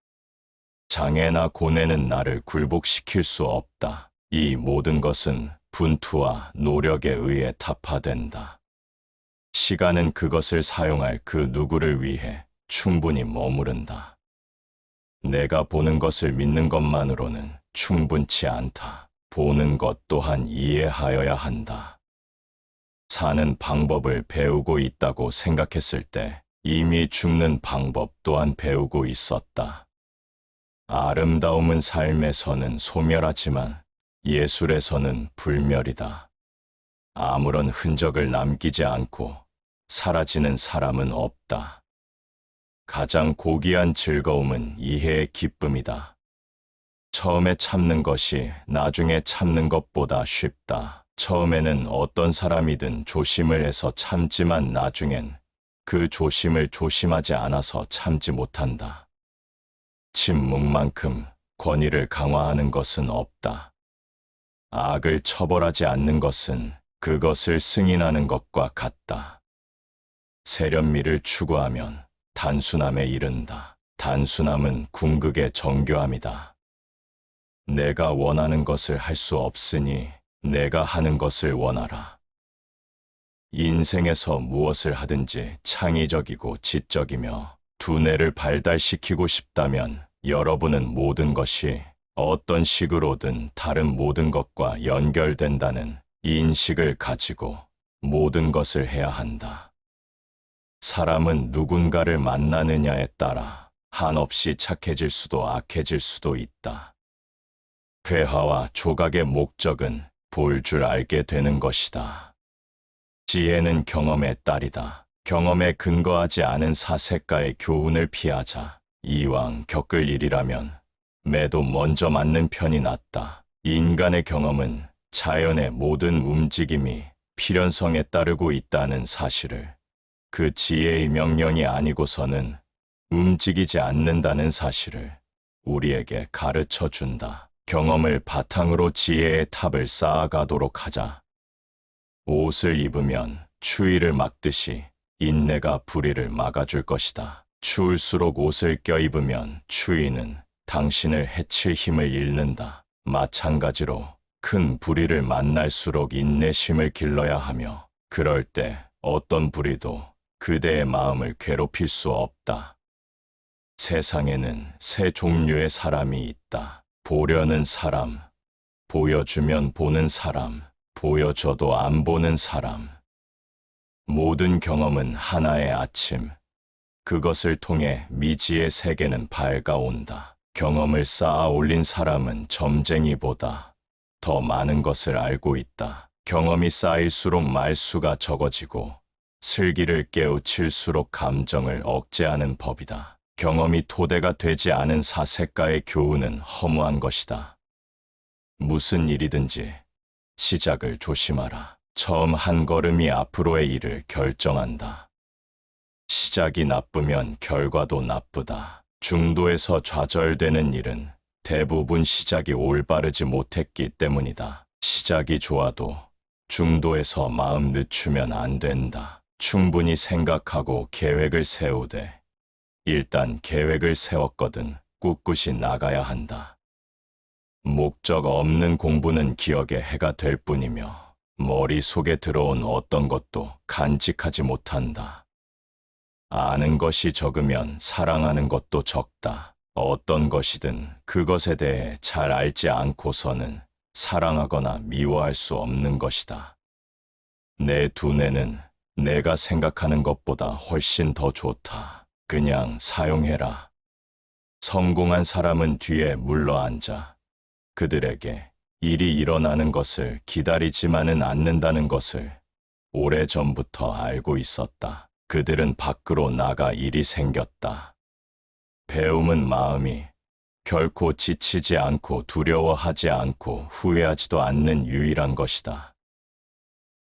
A: 장애나 고뇌는 나를 굴복시킬 수 없다. 이 모든 것은 분투와 노력에 의해 타파된다. 시간은 그것을 사용할 그 누구를 위해 충분히 머무른다. 내가 보는 것을 믿는 것만으로는 충분치 않다. 보는 것 또한 이해하여야 한다. 사는 방법을 배우고 있다고 생각했을 때 이미 죽는 방법 또한 배우고 있었다. 아름다움은 삶에서는 소멸하지만 예술에서는 불멸이다. 아무런 흔적을 남기지 않고 사라지는 사람은 없다. 가장 고귀한 즐거움은 이해의 기쁨이다. 처음에 참는 것이 나중에 참는 것보다 쉽다. 처음에는 어떤 사람이든 조심을 해서 참지만 나중엔 그 조심을 조심하지 않아서 참지 못한다. 침묵만큼 권위를 강화하는 것은 없다. 악을 처벌하지 않는 것은 그것을 승인하는 것과 같다. 세련미를 추구하면 단순함에 이른다. 단순함은 궁극의 정교함이다. 내가 원하는 것을 할 수 없으니 내가 하는 것을 원하라. 인생에서 무엇을 하든지 창의적이고 지적이며 두뇌를 발달시키고 싶다면 여러분은 모든 것이 어떤 식으로든 다른 모든 것과 연결된다는 인식을 가지고 모든 것을 해야 한다. 사람은 누군가를 만나느냐에 따라 한없이 착해질 수도 악해질 수도 있다. 회화와 조각의 목적은 볼 줄 알게 되는 것이다. 지혜는 경험의 딸이다. 경험에 근거하지 않은 사색가의 교훈을 피하자. 이왕 겪을 일이라면 매도 먼저 맞는 편이 낫다. 인간의 경험은 자연의 모든 움직임이 필연성에 따르고 있다는 사실을, 그 지혜의 명령이 아니고서는 움직이지 않는다는 사실을 우리에게 가르쳐 준다. 경험을 바탕으로 지혜의 탑을 쌓아가도록 하자. 옷을 입으면 추위를 막듯이 인내가 불의를 막아줄 것이다. 추울수록 옷을 껴입으면 추위는 당신을 해칠 힘을 잃는다. 마찬가지로 큰 불의를 만날수록 인내심을 길러야 하며, 그럴 때 어떤 불의도 그대의 마음을 괴롭힐 수 없다. 세상에는 세 종류의 사람이 있다. 보려는 사람, 보여주면 보는 사람, 보여줘도 안 보는 사람. 모든 경험은 하나의 아침. 그것을 통해 미지의 세계는 밝아온다. 경험을 쌓아 올린 사람은 점쟁이보다 더 많은 것을 알고 있다. 경험이 쌓일수록 말수가 적어지고 슬기를 깨우칠수록 감정을 억제하는 법이다. 경험이 토대가 되지 않은 사색가의 교훈은 허무한 것이다. 무슨 일이든지 시작을 조심하라. 처음 한 걸음이 앞으로의 일을 결정한다. 시작이 나쁘면 결과도 나쁘다. 중도에서 좌절되는 일은 대부분 시작이 올바르지 못했기 때문이다. 시작이 좋아도 중도에서 마음 늦추면 안 된다. 충분히 생각하고 계획을 세우되 일단 계획을 세웠거든 꿋꿋이 나가야 한다. 목적 없는 공부는 기억에 해가 될 뿐이며 머릿속에 들어온 어떤 것도 간직하지 못한다. 아는 것이 적으면 사랑하는 것도 적다. 어떤 것이든 그것에 대해 잘 알지 않고서는 사랑하거나 미워할 수 없는 것이다. 내 두뇌는 내가 생각하는 것보다 훨씬 더 좋다. 그냥 사용해라. 성공한 사람은 뒤에 물러앉아 그들에게 일이 일어나는 것을 기다리지만은 않는다는 것을 오래전부터 알고 있었다. 그들은 밖으로 나가 일이 생겼다. 배움은 마음이 결코 지치지 않고 두려워하지 않고 후회하지도 않는 유일한 것이다.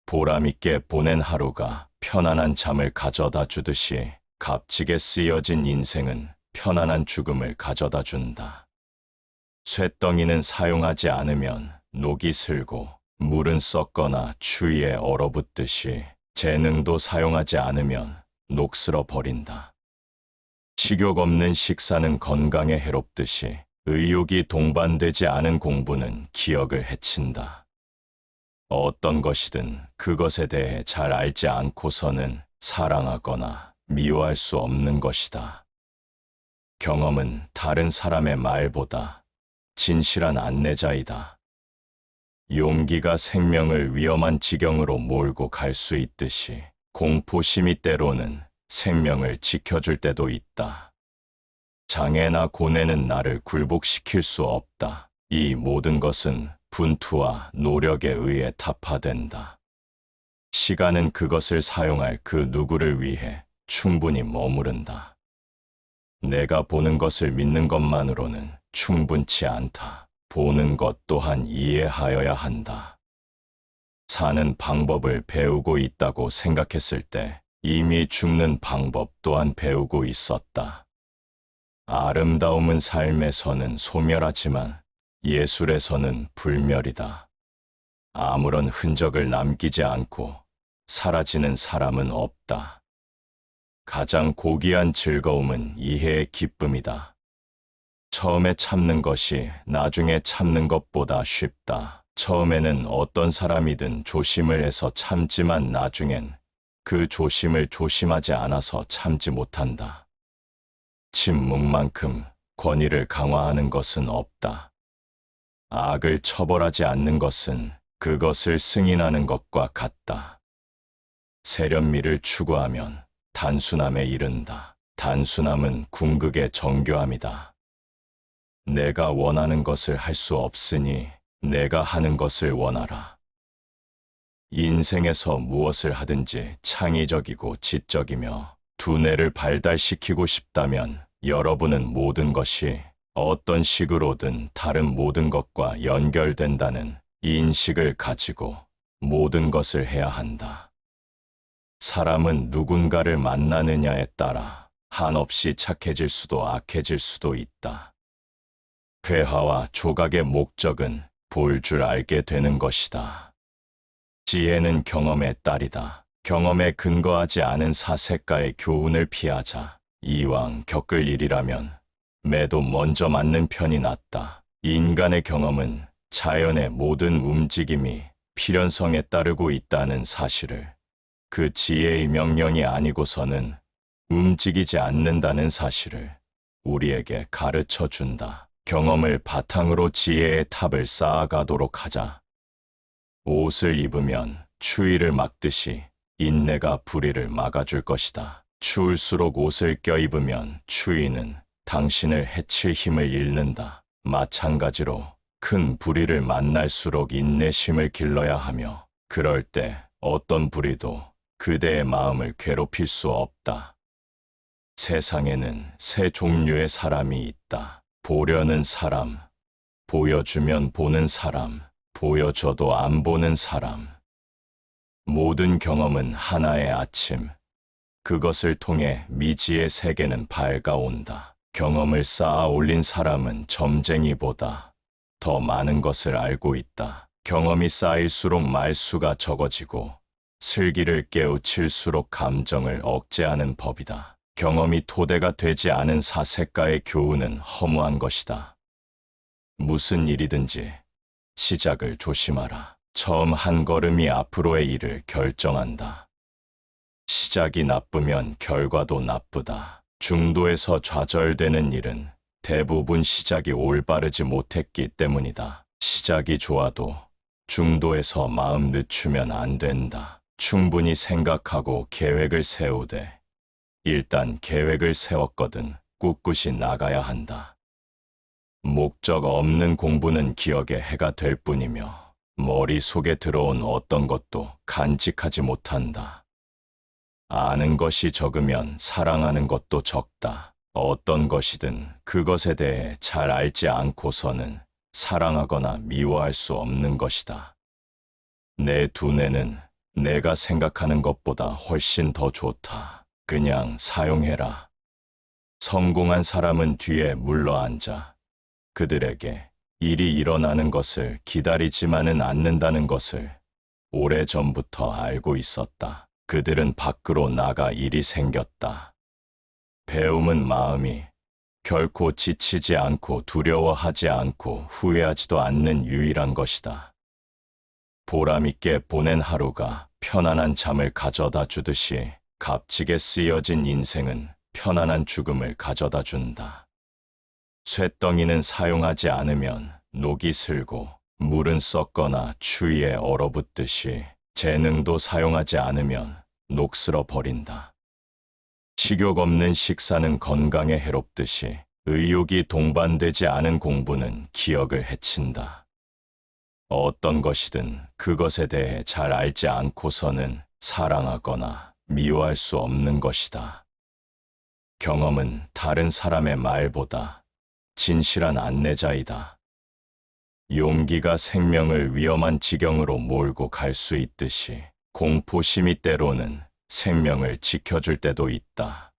A: 보람있게 보낸 하루가 편안한 잠을 가져다 주듯이 값지게 쓰여진 인생은 편안한 죽음을 가져다 준다. 쇳덩이는 사용하지 않으면 녹이 슬고 물은 썩거나 추위에 얼어붙듯이 재능도 사용하지 않으면 녹슬어 버린다. 식욕 없는 식사는 건강에 해롭듯이 의욕이 동반되지 않은 공부는 기억을 해친다. 어떤 것이든 그것에 대해 잘 알지 않고서는 사랑하거나 미워할 수 없는 것이다. 경험은 다른 사람의 말보다 진실한 안내자이다. 용기가 생명을 위험한 지경으로 몰고 갈 수 있듯이 공포심이 때로는 생명을 지켜줄 때도 있다. 장애나 고뇌는 나를 굴복시킬 수 없다. 이 모든 것은 분투와 노력에 의해 타파된다. 시간은 그것을 사용할 그 누구를 위해 충분히 머무른다. 내가 보는 것을 믿는 것만으로는 충분치 않다. 보는 것 또한 이해하여야 한다. 사는 방법을 배우고 있다고 생각했을 때 이미 죽는 방법 또한 배우고 있었다. 아름다움은 삶에서는 소멸하지만 예술에서는 불멸이다. 아무런 흔적을 남기지 않고 사라지는 사람은 없다. 가장 고귀한 즐거움은 이해의 기쁨이다. 처음에 참는 것이 나중에 참는 것보다 쉽다. 처음에는 어떤 사람이든 조심을 해서 참지만 나중엔 그 조심을 조심하지 않아서 참지 못한다. 침묵만큼 권위를 강화하는 것은 없다. 악을 처벌하지 않는 것은 그것을 승인하는 것과 같다. 세련미를 추구하면 단순함에 이른다. 단순함은 궁극의 정교함이다. 내가 원하는 것을 할 수 없으니 내가 하는 것을 원하라. 인생에서 무엇을 하든지 창의적이고 지적이며 두뇌를 발달시키고 싶다면 여러분은 모든 것이 어떤 식으로든 다른 모든 것과 연결된다는 인식을 가지고 모든 것을 해야 한다. 사람은 누군가를 만나느냐에 따라 한없이 착해질 수도 악해질 수도 있다. 회화와 조각의 목적은 볼 줄 알게 되는 것이다. 지혜는 경험의 딸이다. 경험에 근거하지 않은 사색가의 교훈을 피하자. 이왕 겪을 일이라면 매도 먼저 맞는 편이 낫다. 인간의 경험은 자연의 모든 움직임이 필연성에 따르고 있다는 사실을, 그 지혜의 명령이 아니고서는 움직이지 않는다는 사실을 우리에게 가르쳐 준다. 경험을 바탕으로 지혜의 탑을 쌓아가도록 하자. 옷을 입으면 추위를 막듯이 인내가 불의를 막아줄 것이다. 추울수록 옷을 껴입으면 추위는 당신을 해칠 힘을 잃는다. 마찬가지로 큰 불의를 만날수록 인내심을 길러야 하며, 그럴 때 어떤 불의도 그대의 마음을 괴롭힐 수 없다. 세상에는 세 종류의 사람이 있다. 보려는 사람, 보여주면 보는 사람, 보여줘도 안 보는 사람. 모든 경험은 하나의 아침, 그것을 통해 미지의 세계는 밝아온다. 경험을 쌓아 올린 사람은 점쟁이보다 더 많은 것을 알고 있다. 경험이 쌓일수록 말수가 적어지고 슬기를 깨우칠수록 감정을 억제하는 법이다. 경험이 토대가 되지 않은 사색가의 교훈은 허무한 것이다. 무슨 일이든지 시작을 조심하라. 처음 한 걸음이 앞으로의 일을 결정한다. 시작이 나쁘면 결과도 나쁘다. 중도에서 좌절되는 일은 대부분 시작이 올바르지 못했기 때문이다. 시작이 좋아도 중도에서 마음 늦추면 안 된다. 충분히 생각하고 계획을 세우되 일단 계획을 세웠거든 꿋꿋이 나가야 한다. 목적 없는 공부는 기억에 해가 될 뿐이며 머릿속에 들어온 어떤 것도 간직하지 못한다. 아는 것이 적으면 사랑하는 것도 적다. 어떤 것이든 그것에 대해 잘 알지 않고서는 사랑하거나 미워할 수 없는 것이다. 내 두뇌는 내가 생각하는 것보다 훨씬 더 좋다. 그냥 사용해라. 성공한 사람은 뒤에 물러앉아 그들에게 일이 일어나는 것을 기다리지만은 않는다는 것을 오래전부터 알고 있었다. 그들은 밖으로 나가 일이 생겼다. 배움은 마음이 결코 지치지 않고 두려워하지 않고 후회하지도 않는 유일한 것이다. 보람있게 보낸 하루가 편안한 잠을 가져다 주듯이 값지게 쓰여진 인생은 편안한 죽음을 가져다 준다. 쇳덩이는 사용하지 않으면 녹이 슬고 물은 썩거나 추위에 얼어붙듯이 재능도 사용하지 않으면 녹슬어 버린다. 식욕 없는 식사는 건강에 해롭듯이 의욕이 동반되지 않은 공부는 기억을 해친다. 어떤 것이든 그것에 대해 잘 알지 않고서는 사랑하거나 미워할 수 없는 것이다. 경험은 다른 사람의 말보다 진실한 안내자이다. 용기가 생명을 위험한 지경으로 몰고 갈 수 있듯이 공포심이 때로는 생명을 지켜줄 때도 있다.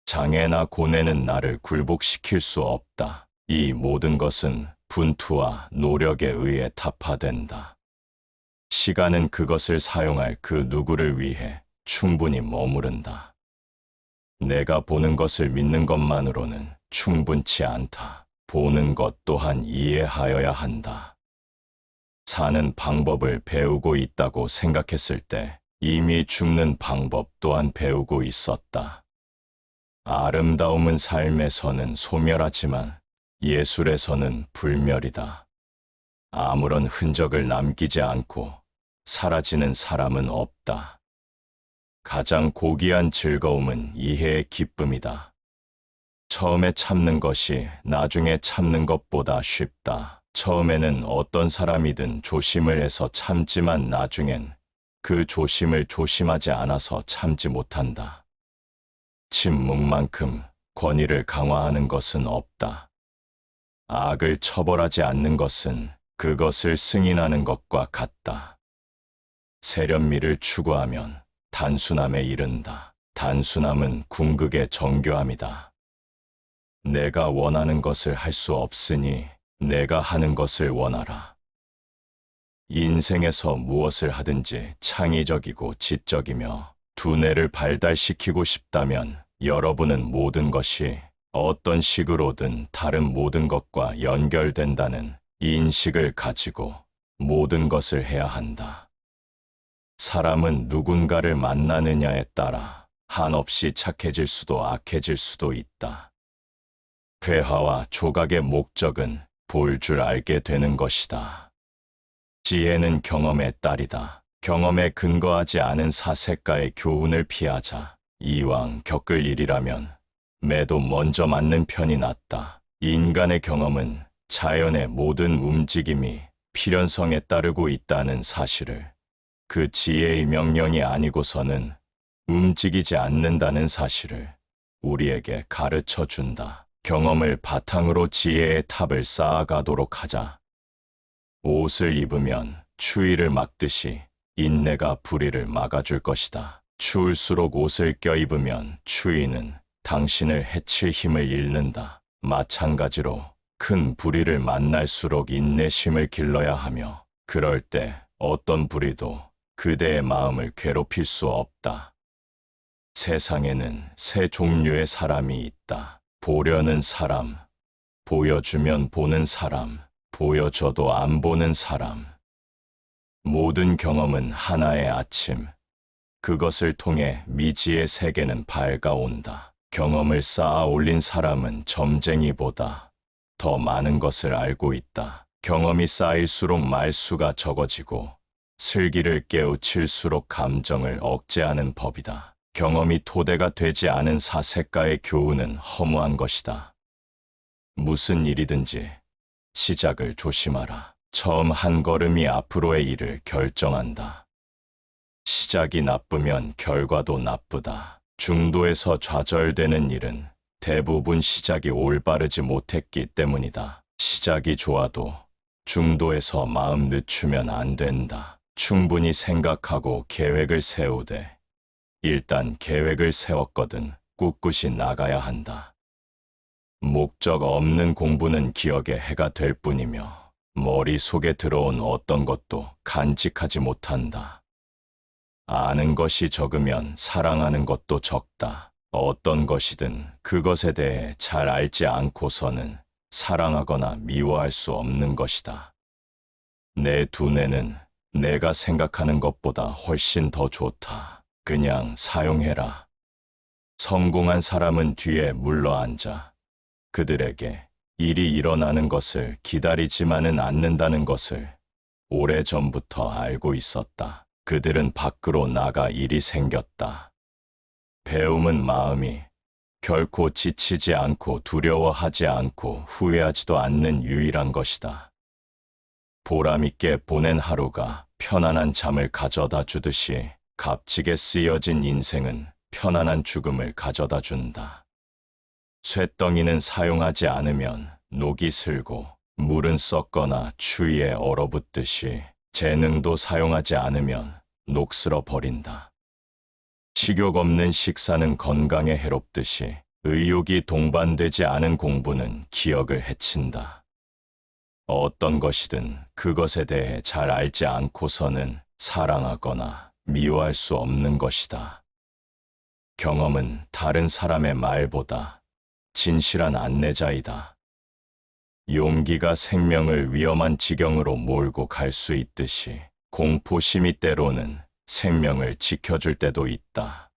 A: 장애나 고뇌는 나를 굴복시킬 수 없다. 이 모든 것은 분투와 노력에 의해 타파된다. 시간은 그것을 사용할 그 누구를 위해 충분히 머무른다. 내가 보는 것을 믿는 것만으로는 충분치 않다. 보는 것 또한 이해하여야 한다. 사는 방법을 배우고 있다고 생각했을 때 이미 죽는 방법 또한 배우고 있었다. 아름다움은 삶에서는 소멸하지만 예술에서는 불멸이다. 아무런 흔적을 남기지 않고 사라지는 사람은 없다. 가장 고귀한 즐거움은 이해의 기쁨이다. 처음에 참는 것이 나중에 참는 것보다 쉽다. 처음에는 어떤 사람이든 조심을 해서 참지만 나중엔 그 조심을 조심하지 않아서 참지 못한다. 침묵만큼 권위를 강화하는 것은 없다. 악을 처벌하지 않는 것은 그것을 승인하는 것과 같다. 세련미를 추구하면 단순함에 이른다. 단순함은 궁극의 정교함이다. 내가 원하는 것을 할 수 없으니 내가 하는 것을 원하라. 인생에서 무엇을 하든지 창의적이고 지적이며 두뇌를 발달시키고 싶다면 여러분은 모든 것이 어떤 식으로든 다른 모든 것과 연결된다는 인식을 가지고 모든 것을 해야 한다. 사람은 누군가를 만나느냐에 따라 한없이 착해질 수도 악해질 수도 있다. 회화와 조각의 목적은 볼 줄 알게 되는 것이다. 지혜는 경험의 딸이다. 경험에 근거하지 않은 사색가의 교훈을 피하자. 이왕 겪을 일이라면 매도 먼저 맞는 편이 낫다. 인간의 경험은 자연의 모든 움직임이 필연성에 따르고 있다는 사실을, 그 지혜의 명령이 아니고서는 움직이지 않는다는 사실을 우리에게 가르쳐 준다. 경험을 바탕으로 지혜의 탑을 쌓아가도록 하자. 옷을 입으면 추위를 막듯이 인내가 불의를 막아줄 것이다. 추울수록 옷을 껴입으면 추위는 당신을 해칠 힘을 잃는다. 마찬가지로 큰 불의를 만날수록 인내심을 길러야 하며, 그럴 때 어떤 불의도 그대의 마음을 괴롭힐 수 없다. 세상에는 세 종류의 사람이 있다. 보려는 사람, 보여주면 보는 사람, 보여줘도 안 보는 사람. 모든 경험은 하나의 아침. 그것을 통해 미지의 세계는 밝아온다. 경험을 쌓아 올린 사람은 점쟁이보다 더 많은 것을 알고 있다. 경험이 쌓일수록 말수가 적어지고 슬기를 깨우칠수록 감정을 억제하는 법이다. 경험이 토대가 되지 않은 사색가의 교훈은 허무한 것이다. 무슨 일이든지 시작을 조심하라. 처음 한 걸음이 앞으로의 일을 결정한다. 시작이 나쁘면 결과도 나쁘다. 중도에서 좌절되는 일은 대부분 시작이 올바르지 못했기 때문이다. 시작이 좋아도 중도에서 마음 늦추면 안 된다. 충분히 생각하고 계획을 세우되, 일단 계획을 세웠거든 꿋꿋이 나가야 한다. 목적 없는 공부는 기억에 해가 될 뿐이며, 머릿속에 들어온 어떤 것도 간직하지 못한다. 아는 것이 적으면 사랑하는 것도 적다. 어떤 것이든 그것에 대해 잘 알지 않고서는 사랑하거나 미워할 수 없는 것이다. 내 두뇌는 내가 생각하는 것보다 훨씬 더 좋다. 그냥 사용해라. 성공한 사람은 뒤에 물러앉아 그들에게 일이 일어나는 것을 기다리지만은 않는다는 것을 오래전부터 알고 있었다. 그들은 밖으로 나가 일이 생겼다. 배움은 마음이 결코 지치지 않고 두려워하지 않고 후회하지도 않는 유일한 것이다. 보람있게 보낸 하루가 편안한 잠을 가져다 주듯이 값지게 쓰여진 인생은 편안한 죽음을 가져다 준다. 쇳덩이는 사용하지 않으면 녹이 슬고, 물은 썩거나 추위에 얼어붙듯이 재능도 사용하지 않으면 녹슬어 버린다. 식욕 없는 식사는 건강에 해롭듯이 의욕이 동반되지 않은 공부는 기억을 해친다. 어떤 것이든 그것에 대해 잘 알지 않고서는 사랑하거나 미워할 수 없는 것이다. 경험은 다른 사람의 말보다 진실한 안내자이다. 용기가 생명을 위험한 지경으로 몰고 갈 수 있듯이 공포심이 때로는 생명을 지켜줄 때도 있다.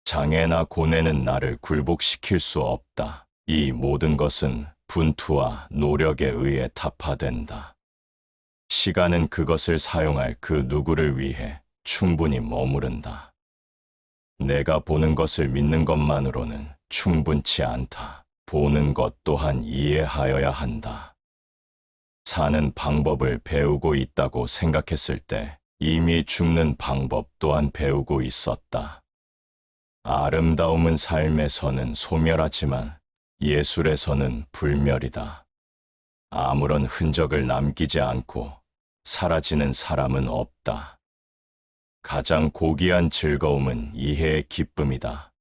A: 장애나 고뇌는 나를 굴복시킬 수 없다. 이 모든 것은 분투와 노력에 의해 타파된다. 시간은 그것을 사용할 그 누구를 위해 충분히 머무른다. 내가 보는 것을 믿는 것만으로는 충분치 않다. 보는 것 또한 이해하여야 한다. 사는 방법을 배우고 있다고 생각했을 때 이미 죽는 방법 또한 배우고 있었다. 아름다움은 삶에서는 소멸하지만 예술에서는 불멸이다. 아무런 흔적을 남기지 않고 사라지는 사람은 없다. 가장 고귀한 즐거움은 이해의 기쁨이다.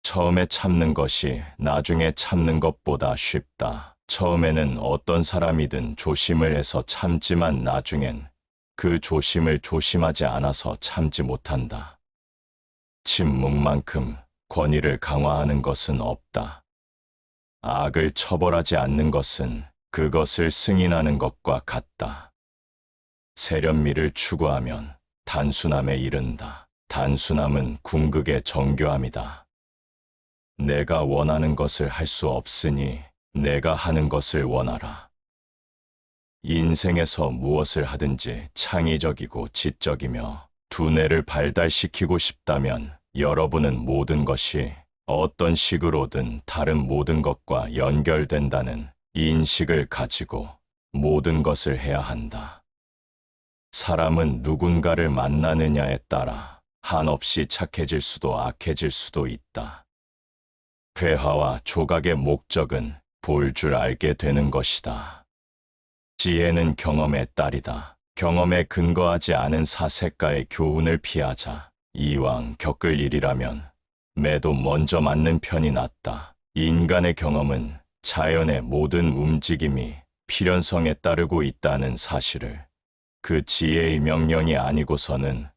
A: 처음에 참는 것이 나중에 참는 것보다 쉽다. 처음에는 어떤 사람이든 조심을 해서 참지만 나중엔 그 조심을 조심하지 않아서 참지 못한다. 침묵만큼 권위를 강화하는 것은 없다. 악을 처벌하지 않는 것은 그것을 승인하는 것과 같다. 세련미를 추구하면 단순함에 이른다. 단순함은 궁극의 정교함이다. 내가 원하는 것을 할 수 없으니 내가 하는 것을 원하라. 인생에서 무엇을 하든지 창의적이고 지적이며 두뇌를 발달시키고 싶다면 여러분은 모든 것이 어떤 식으로든 다른 모든 것과 연결된다는 인식을 가지고 모든 것을 해야 한다. 사람은 누군가를 만나느냐에 따라 한없이 착해질 수도 악해질 수도 있다. 회화와 조각의 목적은 볼 줄 알게 되는 것이다. 지혜는 경험의 딸이다. 경험에 근거하지 않은 사색가의 교훈을 피하자. 이왕 겪을 일이라면 매도 먼저 맞는 편이 낫다. 인간의 경험은 자연의 모든 움직임이 필연성에 따르고 있다는 사실을, 그 지혜의 명령이 아니고서는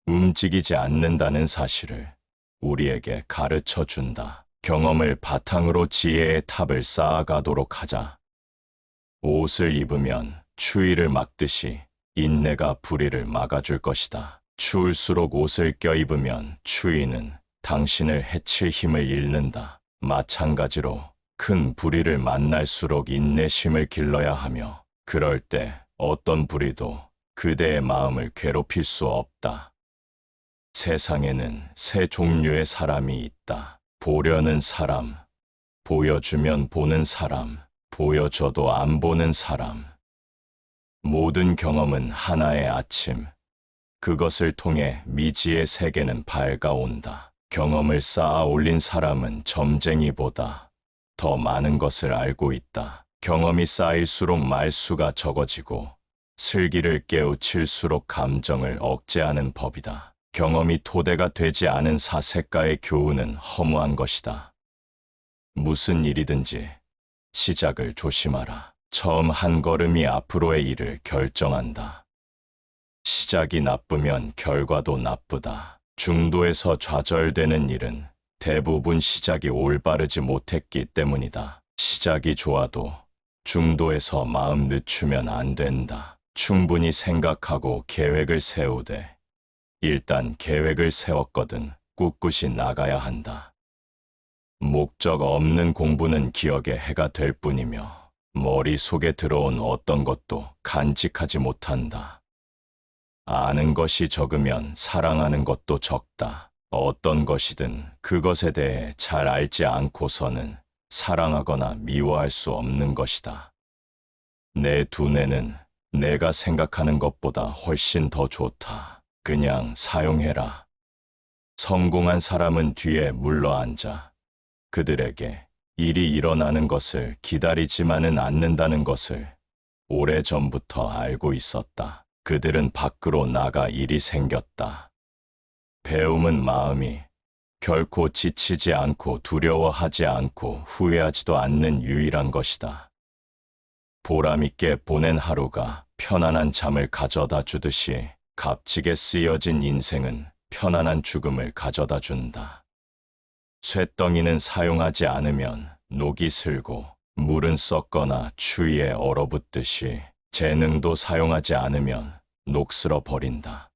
A: 움직이지 않는다는 사실을 우리에게 가르쳐 준다. 경험을 바탕으로 지혜의 탑을 쌓아가도록 하자. 옷을 입으면 추위를 막듯이 인내가 불의를 막아줄 것이다. 추울수록 옷을 껴입으면 추위는 당신을 해칠 힘을 잃는다. 마찬가지로 큰 불의를 만날수록 인내심을 길러야 하며, 그럴 때 어떤 불의도 그대의 마음을 괴롭힐 수 없다. 세상에는 세 종류의 사람이 있다. 보려는 사람, 보여주면 보는 사람, 보여줘도 안 보는 사람. 모든 경험은 하나의 아침, 그것을 통해 미지의 세계는 밝아온다. 경험을 쌓아 올린 사람은 점쟁이보다 더 많은 것을 알고 있다. 경험이 쌓일수록 말수가 적어지고 슬기를 깨우칠수록 감정을 억제하는 법이다. 경험이 토대가 되지 않은 사색가의 교훈은 허무한 것이다. 무슨 일이든지 시작을 조심하라. 처음 한 걸음이 앞으로의 일을 결정한다. 시작이 나쁘면 결과도 나쁘다. 중도에서 좌절되는 일은 대부분 시작이 올바르지 못했기 때문이다. 시작이 좋아도 중도에서 마음 늦추면 안 된다. 충분히 생각하고 계획을 세우되, 일단 계획을 세웠거든 꿋꿋이 나가야 한다. 목적 없는 공부는 기억의 해가 될 뿐이며 머릿속에 들어온 어떤 것도 간직하지 못한다. 아는 것이 적으면 사랑하는 것도 적다. 어떤 것이든 그것에 대해 잘 알지 않고서는 사랑하거나 미워할 수 없는 것이다. 내 두뇌는 내가 생각하는 것보다 훨씬 더 좋다. 그냥 사용해라. 성공한 사람은 뒤에 물러앉아 그들에게 일이 일어나는 것을 기다리지만은 않는다는 것을 오래전부터 알고 있었다. 그들은 밖으로 나가 일이 생겼다. 배움은 마음이 결코 지치지 않고 두려워하지 않고 후회하지도 않는 유일한 것이다. 보람있게 보낸 하루가 편안한 잠을 가져다 주듯이 값지게 쓰여진 인생은 편안한 죽음을 가져다 준다. 쇳덩이는 사용하지 않으면 녹이 슬고 물은 썩거나 추위에 얼어붙듯이 재능도 사용하지 않으면 녹슬어 버린다.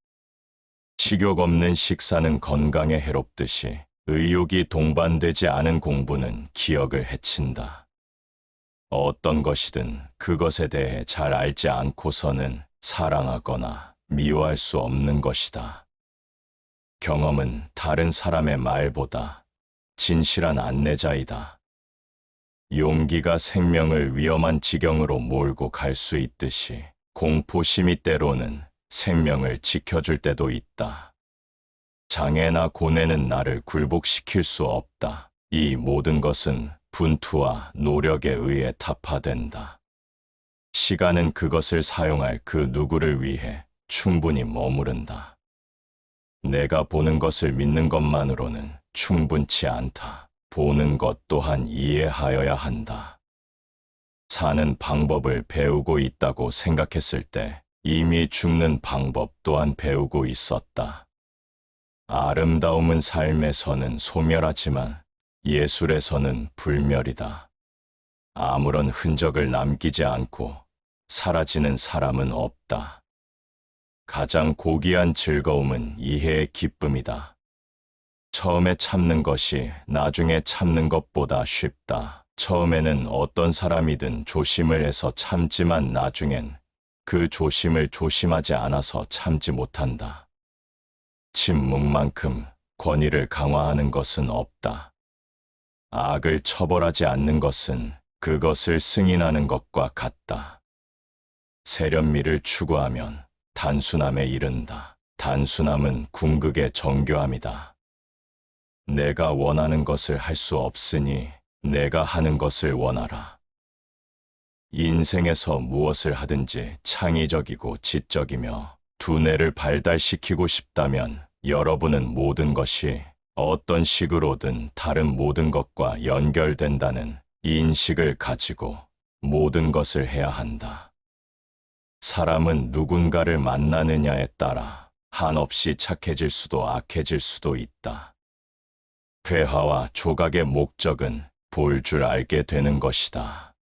A: 식욕 없는 식사는 건강에 해롭듯이 의욕이 동반되지 않은 공부는 기억을 해친다. 어떤 것이든 그것에 대해 잘 알지 않고서는 사랑하거나 미워할 수 없는 것이다. 경험은 다른 사람의 말보다 진실한 안내자이다. 용기가 생명을 위험한 지경으로 몰고 갈 수 있듯이 공포심이 때로는 생명을 지켜줄 때도 있다. 장애나 고뇌는 나를 굴복시킬 수 없다. 이 모든 것은 분투와 노력에 의해 타파된다. 시간은 그것을 사용할 그 누구를 위해 충분히 머무른다. 내가 보는 것을 믿는 것만으로는 충분치 않다. 보는 것 또한 이해하여야 한다. 사는 방법을 배우고 있다고 생각했을 때 이미 죽는 방법 또한 배우고 있었다. 아름다움은 삶에서는 소멸하지만 예술에서는 불멸이다. 아무런 흔적을 남기지 않고 사라지는 사람은 없다. 가장 고귀한 즐거움은 이해의 기쁨이다. 처음에 참는 것이 나중에 참는 것보다 쉽다. 처음에는 어떤 사람이든 조심을 해서 참지만 나중엔 그 조심을 조심하지 않아서 참지 못한다. 침묵만큼 권위를 강화하는 것은 없다. 악을 처벌하지 않는 것은 그것을 승인하는 것과 같다. 세련미를 추구하면 단순함에 이른다. 단순함은 궁극의 정교함이다. 내가 원하는 것을 할 수 없으니 내가 하는 것을 원하라. 인생에서 무엇을 하든지 창의적이고 지적이며 두뇌를 발달시키고 싶다면 여러분은 모든 것이 어떤 식으로든 다른 모든 것과 연결된다는 이 인식을 가지고 모든 것을 해야 한다. 사람은 누군가를 만나느냐에 따라 한없이 착해질 수도 악해질 수도 있다. 회화와 조각의 목적은 볼 줄 알게 되는 것이다.